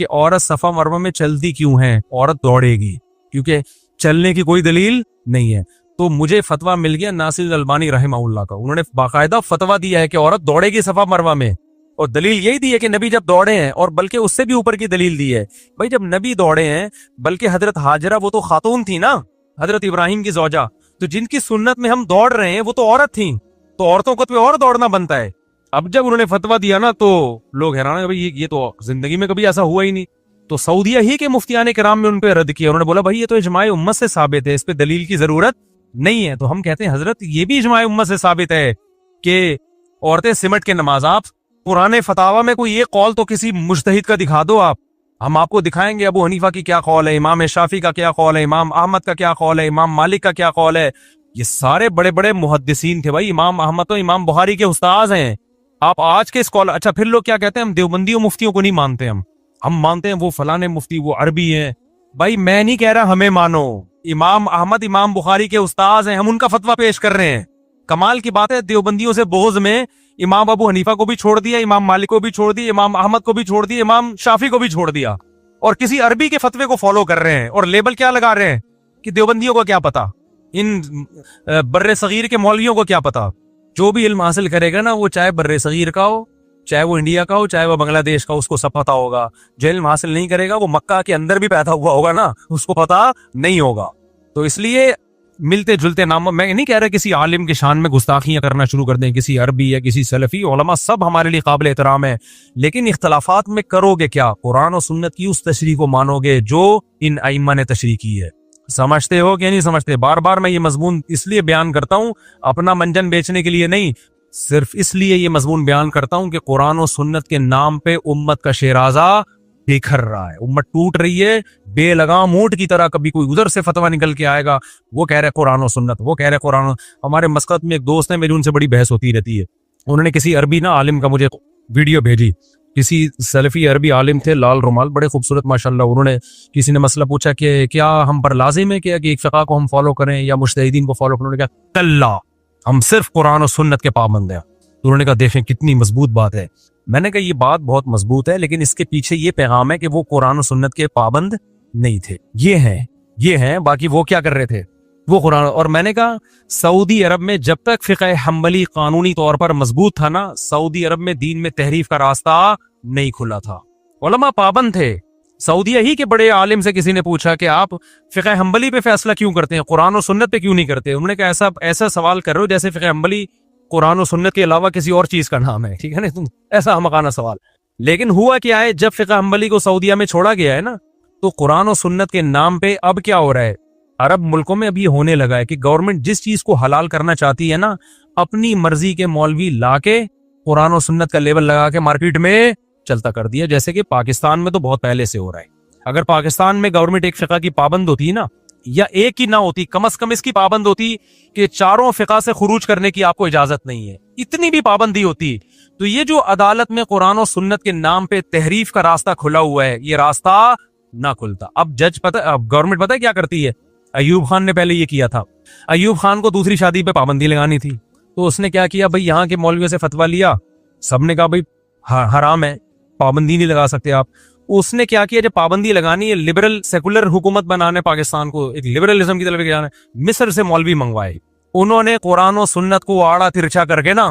کہ عورت صفا مروا میں چلتی کیوں ہے, عورت دوڑے گی, کیونکہ چلنے کی کوئی دلیل نہیں ہے. تو مجھے فتویٰ مل گیا ناصر الالبانی رحمہ اللہ کا, انہوں نے باقاعدہ فتویٰ دیا ہے کہ عورت دوڑے گی صفا مروا میں, اور دلیل یہی دی ہے کہ نبی جب دوڑے ہیں, اور بلکہ اس سے بھی اوپر کی دلیل دی ہے. بھائی جب نبی دوڑے ہیں, بلکہ حضرت ہاجرہ وہ تو خاتون تھی نا, حضرت ابراہیم کی زوجہ, تو جن کی سنت میں ہم دوڑ رہے ہیں وہ تو عورت تھیں, تو عورتوں کو تو اور دوڑنا بنتا ہے. اب جب انہوں نے فتویٰ دیا نا تو لوگ حیران ہیں, بھائی یہ تو زندگی میں کبھی ایسا ہوا ہی نہیں. تو سعودیہ ہی کے مفتیان کرام میں ان پہ رد کیا, انہوں نے بولا بھائی یہ تو اجماع امت سے ثابت ہے, اس پہ دلیل کی ضرورت نہیں ہے. تو ہم کہتے ہیں حضرت یہ بھی اجماع امت سے ثابت ہے کہ عورتیں سمٹ کے نماز, آپ پرانے فتاوا میں کوئی ایک قول تو کسی مجتہد کا دکھا دو, ہم آپ کو دکھائیں گے ابو حنیفہ کی کیا قول ہے, امام شافعی کا کیا قول ہے, امام احمد کا کیا قول ہے, امام مالک کا کیا قول ہے. یہ سارے بڑے بڑے محدثین تھے بھائی, امام احمد تو امام بخاری کے استاذ ہیں. آپ آج کے اس قول, اچھا پھر لوگ کیا کہتے ہیں, ہم دیوبندیوں مفتیوں کو نہیں مانتے, ہم مانتے ہیں وہ فلانے مفتی وہ عربی ہیں. بھائی میں نہیں کہہ رہا ہمیں مانو, امام احمد امام بخاری کے استاذ ہیں, ہم ان کا فتویٰ پیش کر رہے ہیں. کمال کی بات ہے, دیوبندیوں سے بغض میں امام ابو حنیفہ کو بھی چھوڑ دیا, امام مالک کو بھی چھوڑ دیا, امام احمد کو بھی چھوڑ دیا, امام شافعی کو بھی چھوڑ دیا, اور کسی عربی کے فتوے کو فالو کر رہے ہیں, اور لیبل کیا لگا رہے ہیں کہ دیوبندیوں کو کیا پتا, ان بر صغیر کے مولویوں کو کیا پتا. جو بھی علم حاصل کرے گا نا, وہ چاہے بر صغیر کا ہو, چاہے وہ انڈیا کا ہو, چاہے وہ بنگلہ دیش کا, اس کو سب پتا ہوگا. جو علم حاصل نہیں کرے گا وہ مکہ کے اندر بھی پیدا ہوا ہوگا نا, اس کو پتا نہیں ہوگا. تو اس لیے ملتے جلتے نام, میں نہیں کہہ رہا کسی عالم کے شان میں گستاخیاں کرنا شروع کر دیں, کسی عربی یا کسی سلفی, علماء سب ہمارے لیے قابل احترام ہے, لیکن اختلافات میں کرو گے کیا, قرآن و سنت کی اس تشریح کو مانو گے جو ان ائمہ نے تشریح کی ہے. سمجھتے ہو کہ نہیں سمجھتے؟ بار بار میں یہ مضمون اس لیے بیان کرتا ہوں, اپنا منجن بیچنے کے لیے نہیں, صرف اس لیے یہ مضمون بیان کرتا ہوں کہ قرآن و سنت کے نام پہ امت کا شیرازہ بکھر رہا ہے, امت ٹوٹ رہی ہے بے لگام اونٹ کی طرح. کبھی کوئی ادھر سے فتویٰ نکل کے آئے گا, وہ کہہ رہے قرآن و سنت, وہ کہہ رہے قرآن. ہمارے مسقط میں ایک دوست ہے, میری ان سے بڑی بحث ہوتی رہتی ہے. انہوں نے کسی عربی نا عالم کا مجھے ویڈیو بھیجی, کسی سلفی عربی عالم تھے, لال رومال, بڑے خوبصورت ماشاءاللہ. انہوں نے کسی نے مسئلہ پوچھا کہ کیا ہم پر لازم ہے کہ ایک فقہ کو ہم فالو کریں یا مجتہدین کو فالو کریں؟ انہوں نے کہا کلا, ہم صرف قرآن و سنت کے پابند ہیں. انہوں نے کہا دیکھیں کتنی مضبوط بات ہے. میں نے کہا یہ بات بہت مضبوط ہے, لیکن اس کے پیچھے یہ پیغام ہے کہ وہ قرآن و سنت کے پابند نہیں تھے, یہ ہیں باقی وہ کیا کر رہے تھے, وہ قرآن. اور میں نے کہا سعودی عرب میں جب تک فقہ حنبلی قانونی طور پر مضبوط تھا نا, سعودی عرب میں دین میں تحریف کا راستہ نہیں کھلا تھا, علماء پابند تھے. سعودیہ ہی کے بڑے عالم سے کسی نے پوچھا کہ آپ فقہ حنبلی پہ فیصلہ کیوں کرتے ہیں, قرآن و سنت پہ کیوں نہیں کرتے؟ انہوں نے کہا ایسا سوال کر رہے ہو جیسے فقہ حنبلی قرآن و سنت کے علاوہ کسی اور چیز کا نام ہے, ٹھیک ہے نا, تم ایسا احمقانہ سوال. لیکن ہوا کیا ہے, جب فقہ حنبلی کو سعودیہ میں چھوڑا گیا ہے نا, تو قرآن و سنت کے نام پہ اب کیا ہو رہا ہے, عرب ملکوں میں اب یہ ہونے لگا ہے کہ گورنمنٹ جس چیز کو حلال کرنا چاہتی ہے نا, اپنی مرضی کے مولوی لا کے قرآن و سنت کا لیبل لگا کے مارکیٹ میں چلتا کر دیا. جیسے کہ پاکستان میں تو بہت پہلے سے ہو رہا ہے. اگر پاکستان میں گورنمنٹ ایک فقہ کی پابند ہوتی ہے نا, یا ایک کی نہ ہوتی, کم از کم اس کی پابند ہوتی کہ چاروں فقہ سے خروج کرنے کی آپ کو اجازت نہیں ہے, اتنی بھی پابندی ہوتی, تو یہ جو عدالت میں قرآن و سنت کے نام پہ تحریف کا راستہ کھلا ہوا ہے, یہ راستہ نہ کھلتا. اب گورنمنٹ پتہ ہے کیا کرتی ہے, ایوب خان نے پہلے یہ کیا تھا. ایوب خان کو دوسری شادی پہ پابندی لگانی تھی, تو اس نے کیا کیا بھائی, یہاں کے مولویوں سے فتویٰ لیا, سب نے کہا بھائی حرام ہے, پابندی نہیں لگا سکتے آپ. اس نے کیا کیا, جب پابندی لگانی ہے, لبرل سیکولر حکومت بنانے, پاکستان کو ایک لبرلزم کی طرف جانا, مصر سے مولوی منگوائے. انہوں نے قرآن و سنت کو آڑا ترچھا کر کے نا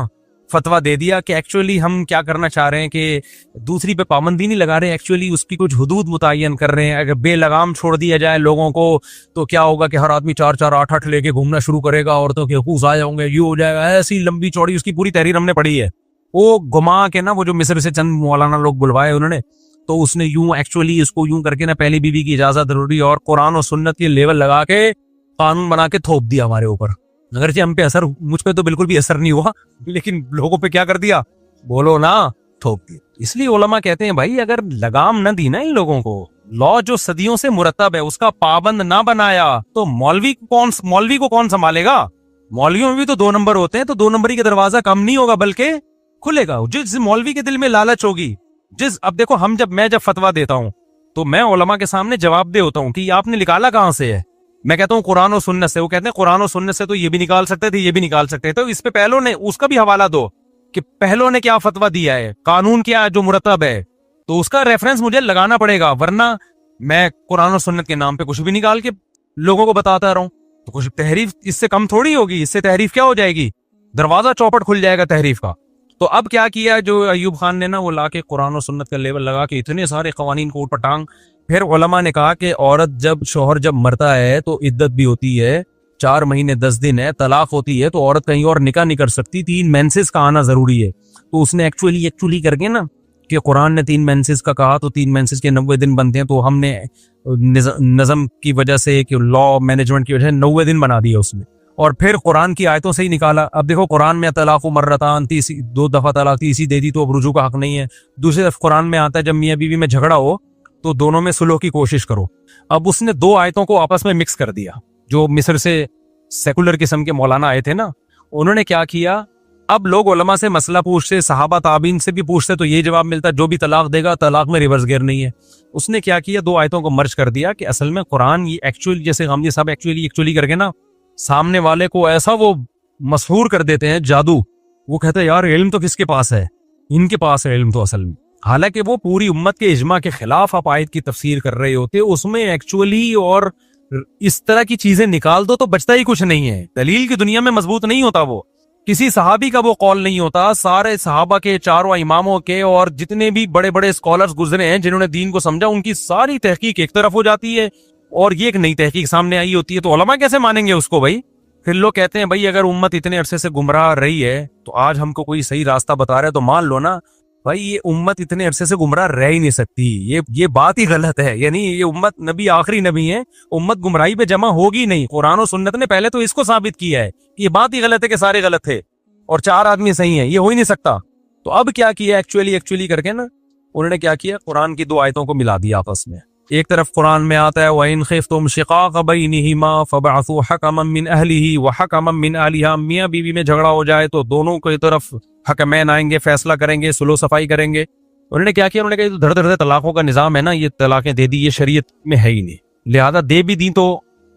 فتویٰ دے دیا کہ ایکچولی ہم کیا کرنا چاہ رہے ہیں کہ دوسری پہ پابندی نہیں لگا رہے, ایکچولی اس کی کچھ حدود متعین کر رہے ہیں. اگر بے لگام چھوڑ دیا جائے لوگوں کو تو کیا ہوگا کہ ہر آدمی 4-4 8-8 لے کے گھومنا شروع کرے گا, عورتوں کے حقوق ضائع ہوں گے, یہ ہو جائے گا. ایسی لمبی چوڑی اس کی پوری تحریر ہم نے پڑھی ہے. وہ گھما کے نا, وہ جو مصر سے چند مولانا لوگ بلوائے انہوں نے, تو اس نے یوں ایکچولی اس کو یوں کر کے نا پہلی بیوی کی اجازت ضروری اور قرآن و سنت کے لیول لگا کے قانون بنا کے تھوپ دیا ہمارے اوپر. اگرچہ ہم پہ اثر, مجھ پہ تو بالکل بھی اثر نہیں ہوا, لیکن لوگوں پہ کیا کر دیا, بولو نا, تھوپ دیا. اس لیے علماء کہتے ہیں بھائی اگر لگام نہ دی نا ان لوگوں کو, لا جو صدیوں سے مرتب ہے اس کا پابند نہ بنایا, تو مولوی کو کون سنبھالے گا؟ مولویوں میں بھی تو 2 نمبر ہوتے ہیں, تو 2 نمبری کا دروازہ کم نہیں ہوگا بلکہ کھلے گا. جس مولوی کے دل میں لالچ ہوگی, اب دیکھو میں جب فتویٰ دیتا ہوں تو میں علماء کے سامنے جواب دے ہوتا ہوں کہ آپ نے نکالا کہاں سے ہے. میں کہتا ہوں قرآن و سنت سے, وہ کہتے ہیں قرآن و سنت سے تو یہ بھی نکال سکتے تھے, یہ بھی نکال سکتے تھے. تو اس پہ پہلوں نے اس کا بھی حوالہ دو کہ پہلوں نے کیا فتویٰ دیا ہے, قانون کیا ہے جو مرتب ہے. تو اس کا ریفرنس مجھے لگانا پڑے گا, ورنہ میں قرآن اور سنت کے نام پہ کچھ بھی نکال کے لوگوں کو بتاتا رہوں تو کچھ تحریف اس سے کم تھوڑی ہوگی. اس سے تحریف کیا ہو جائے گی, دروازہ چوپٹ کھل جائے گا تحریف کا. تو اب کیا کیا جو ایوب خان نے نا, وہ لا کے قرآن و سنت کا لیبل لگا کے اتنے سارے قوانین کو اوٹ پٹانگ. پھر علماء نے کہا کہ عورت جب شوہر جب مرتا ہے تو عدت بھی ہوتی ہے, 4 مہینے 10 دن ہے, طلاق ہوتی ہے, تو عورت کہیں اور نکاح نہیں کر سکتی, 3 مینسز کا آنا ضروری ہے. تو اس نے ایکچولی کر کے نا کہ قرآن نے 3 مینسز کا کہا تو 3 مینسز کے 90 دن بنتے ہیں, تو ہم نے نظم کی وجہ سے کہ لا مینجمنٹ کی وجہ سے 90 دن بنا دیے اس میں, اور پھر قرآن کی آیتوں سے ہی نکالا. اب دیکھو قرآن میں طلاق و مرتان 2 دفعہ طلاق تیسری دے دی تو اب رجوع کا حق نہیں ہے. دوسری طرف قرآن میں آتا ہے جب میاں بیوی میں جھگڑا ہو تو دونوں میں صلح کی کوشش کرو. اب اس نے 2 آیتوں کو آپس میں مکس کر دیا. جو مصر سے سیکولر قسم کے مولانا آئے تھے نا, انہوں نے کیا کیا, اب لوگ علماء سے مسئلہ پوچھتے, صحابہ تابعین سے بھی پوچھتے, تو یہ جواب ملتا جو بھی طلاق دے گا طلاق میں ریورس گیئر نہیں ہے. اس نے کیا کیا, 2 آیتوں کو مرج کر دیا کہ اصل میں قرآن یہ ایکچولی, جیسے ہم یہ سب ایکچولی کر کے نا سامنے والے کو ایسا وہ مسحور کر دیتے ہیں جادو, وہ کہتے ہیں یار علم تو کس کے پاس ہے, ان کے پاس ہے علم تو اصل میں, حالانکہ وہ پوری امت کے اجماع کے خلاف آپ آیت کی تفسیر کر رہے ہوتے. اس میں ایکچولی اور اس طرح کی چیزیں نکال دو تو بچتا ہی کچھ نہیں ہے. دلیل کی دنیا میں مضبوط نہیں ہوتا, وہ کسی صحابی کا وہ قول نہیں ہوتا. سارے صحابہ کے, 4 اماموں کے, اور جتنے بھی بڑے بڑے اسکالرز گزرے ہیں جنہوں نے دین کو سمجھا, ان کی ساری تحقیق ایک طرف ہو جاتی ہے اور یہ ایک نئی تحقیق سامنے آئی ہوتی ہے. تو علماء کیسے مانیں گے اس کو بھائی؟ پھر لوگ کہتے ہیں بھائی اگر امت اتنے عرصے سے گمراہ رہی ہے تو آج ہم کو کوئی صحیح راستہ بتا رہا ہے تو مان لو نا بھائی, یہ امت اتنے عرصے سے گمراہ رہ ہی نہیں سکتی. یہ بات ہی غلط ہے. یعنی یہ امت, نبی آخری نبی ہے, امت گمراہی پہ جمع ہوگی نہیں. قرآن و سنت نے پہلے تو اس کو ثابت کیا ہے کہ یہ بات ہی غلط ہے کہ سارے غلط تھے اور 4 آدمی صحیح ہیں, یہ ہو ہی نہیں سکتا. تو اب کیا کیا ایکچولی کر کے نا, انہوں نے کیا کیا, قرآن کی 2 آیتوں کو ملا دیا آپس میں. ایک طرف قرآن میں آتا ہے وَإِنْ خِفْتُمْ شِقَاقَ بَيْنِهِمَا فَابْعَثُوا حَكَمًا مِّنْ أَهْلِهِ وَحَكَمًا مِّنْ أَهْلِهَا. میاں بیوی میں جھگڑا ہو جائے تو دونوں کی طرف حکمین آئیں گے, فیصلہ کریں گے, صلح صفائی کریں گے. انہوں نے کیا کیا, انہوں نے کہا دھڑ دھڑ طلاقوں کا نظام ہے نا, یہ طلاقیں دے دی, یہ شریعت میں ہے ہی نہیں, لہذا دے بھی دیں تو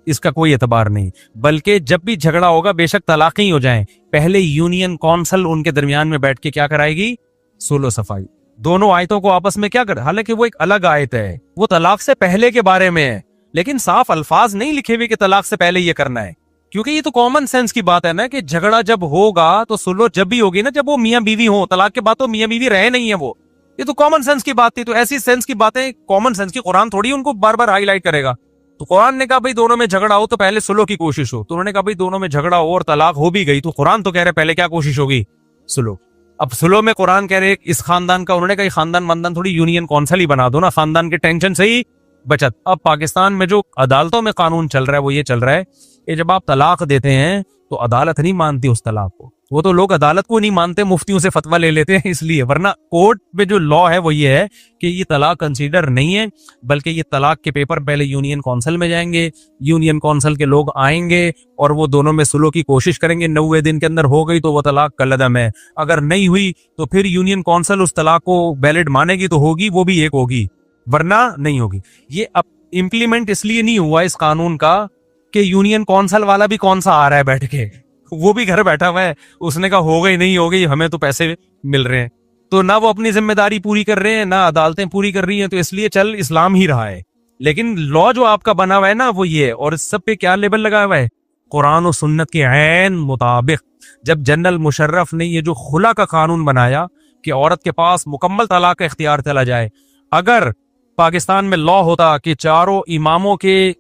اس کا کوئی اعتبار نہیں. بلکہ جب بھی جھگڑا ہوگا بے شک طلاقیں ہی ہو جائیں, پہلے یونین کونسل ان کے درمیان میں بیٹھ کے کیا کرائے گی, صلح صفائی. دونوں آیتوں کو آپس میں کیا کر, حالانکہ وہ ایک الگ آیت ہے, وہ طلاق سے پہلے کے بارے میں ہے, لیکن صاف الفاظ نہیں لکھے ہوئے کہ طلاق سے پہلے یہ کرنا ہے. کیونکہ یہ تو کامن سینس کی بات ہے نا کہ جھگڑا جب ہوگا تو صلح جب بھی ہوگی نا جب وہ میاں بیوی ہوں. طلاق کے بعد تو میاں بیوی رہے نہیں ہے, وہ یہ تو کامن سینس کی بات تھی. تو ایسی سینس کی باتیں کامن سینس کی قرآن تھوڑی ان کو بار بار ہائی لائٹ کرے گا. تو قرآن نے کہا بھائی دونوں میں جھگڑا ہو تو پہلے صلح کی کوشش ہو. تو انہوں نے کہا بھائی دونوں میں جھگڑا ہو اور طلاق ہو بھی گئی تو قرآن تو کہہ رہے پہلے کیا کوشش ہوگی, صلح. اب صلح میں قرآن کہہ رہے اس خاندان کا, انہوں نے کہا خاندان مندان تھوڑی یونین کونسل ہی بنا دو نا, خاندان کے ٹینشن سے ہی بچت. اب پاکستان میں جو عدالتوں میں قانون چل رہا ہے وہ یہ چل رہا ہے کہ جب آپ طلاق دیتے ہیں تو عدالت نہیں مانتی اس طلاق کو. وہ تو لوگ عدالت کو نہیں مانتے, مفتیوں سے فتویٰ لے لیتے ہیں اس لیے, ورنہ کورٹ میں جو لا ہے وہ یہ ہے کہ یہ طلاق کنسیڈر نہیں ہے, بلکہ یہ طلاق کے پیپر پہلے یونین کونسل میں جائیں گے, یونین کونسل کے لوگ آئیں گے اور وہ دونوں میں صلح کی کوشش کریں گے. 90 دن کے اندر ہو گئی تو وہ طلاق کالعدم ہے, اگر نہیں ہوئی تو پھر یونین کونسل اس طلاق کو ویلڈ مانے گی تو ہوگی, وہ بھی ایک ہوگی, ورنہ نہیں ہوگی. یہ اب امپلیمنٹ اس لیے نہیں ہوا اس قانون کا کہ یونین کونسل والا بھی کون سا آ رہا ہے بیٹھ کے, وہ بھی گھر بیٹھا ہوا ہے, اس نے کہا ہو گئی نہیں ہو گئی, ہمیں تو پیسے مل رہے ہیں. تو نہ وہ اپنی ذمہ داری پوری کر رہے ہیں نہ عدالتیں پوری کر رہی ہیں, تو اس لیے چل اسلام ہی رہا ہے. لیکن لا جو آپ کا بنا ہوا ہے نا وہ یہ ہے, اور اس سب پہ کیا لیبل لگا ہوا ہے, قرآن و سنت کے عین مطابق. جب جنرل مشرف نے یہ جو خلا کا قانون بنایا کہ عورت کے پاس مکمل طلاق کا اختیار چلا جائے, اگر پاکستان میں لا ہوتا کہ 4 اماموں کے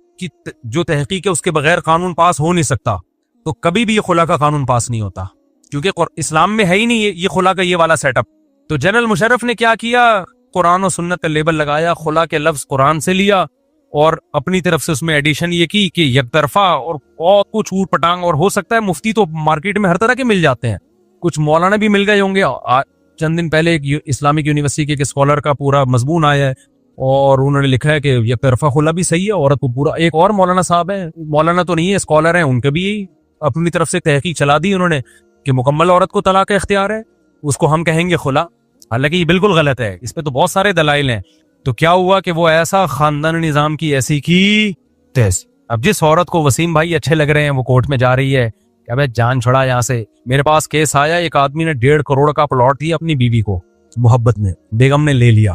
جو تحقیق ہے اس کے بغیر قانون پاس ہو نہیں سکتا, تو کبھی بھی یہ خلا کا قانون پاس نہیں ہوتا, کیونکہ اسلام میں ہے ہی نہیں یہ خلا کا یہ والا سیٹ اپ. تو جنرل مشرف نے کیا کیا, قرآن و سنت کا لیبل لگایا, خلا کے لفظ قرآن سے لیا اور اپنی طرف سے اس میں ایڈیشن یہ کی کہ یک طرفہ اور کچھ اوٹ پٹانگ. اور ہو سکتا ہے مفتی تو مارکیٹ میں ہر طرح کے مل جاتے ہیں, کچھ مولانا بھی مل گئے ہوں گے. چند دن پہلے ایک اسلامک یونیورسٹی کے ایک اسکالر کا پورا مضمون آیا ہے اور انہوں نے لکھا ہے کہ یک طرفہ خلا بھی صحیح ہے, عورت کو پورا. ایک اور مولانا صاحب ہیں, مولانا تو نہیں ہے اسکالر ہیں, ان کے بھی اپنی طرف سے تحقیق چلا دی انہوں نے کہ مکمل عورت کو طلاق کا اختیار ہے, اس کو ہم کہیں گے خلا, حالانکہ یہ بالکل غلط ہے. اس پہ تو بہت سارے دلائل ہیں. تو کیا ہوا کہ وہ ایسا خاندان نظام کی ایسی کی تیسی. اب جس عورت کو وسیم بھائی اچھے لگ رہے ہیں وہ کورٹ میں جا رہی ہے کہ ابے جان چھڑا یہاں سے. میرے پاس کیس آیا, ایک آدمی نے 1.5 کروڑ کا پلاٹ دیا اپنی بیوی کو محبت میں, بیگم نے لے لیا,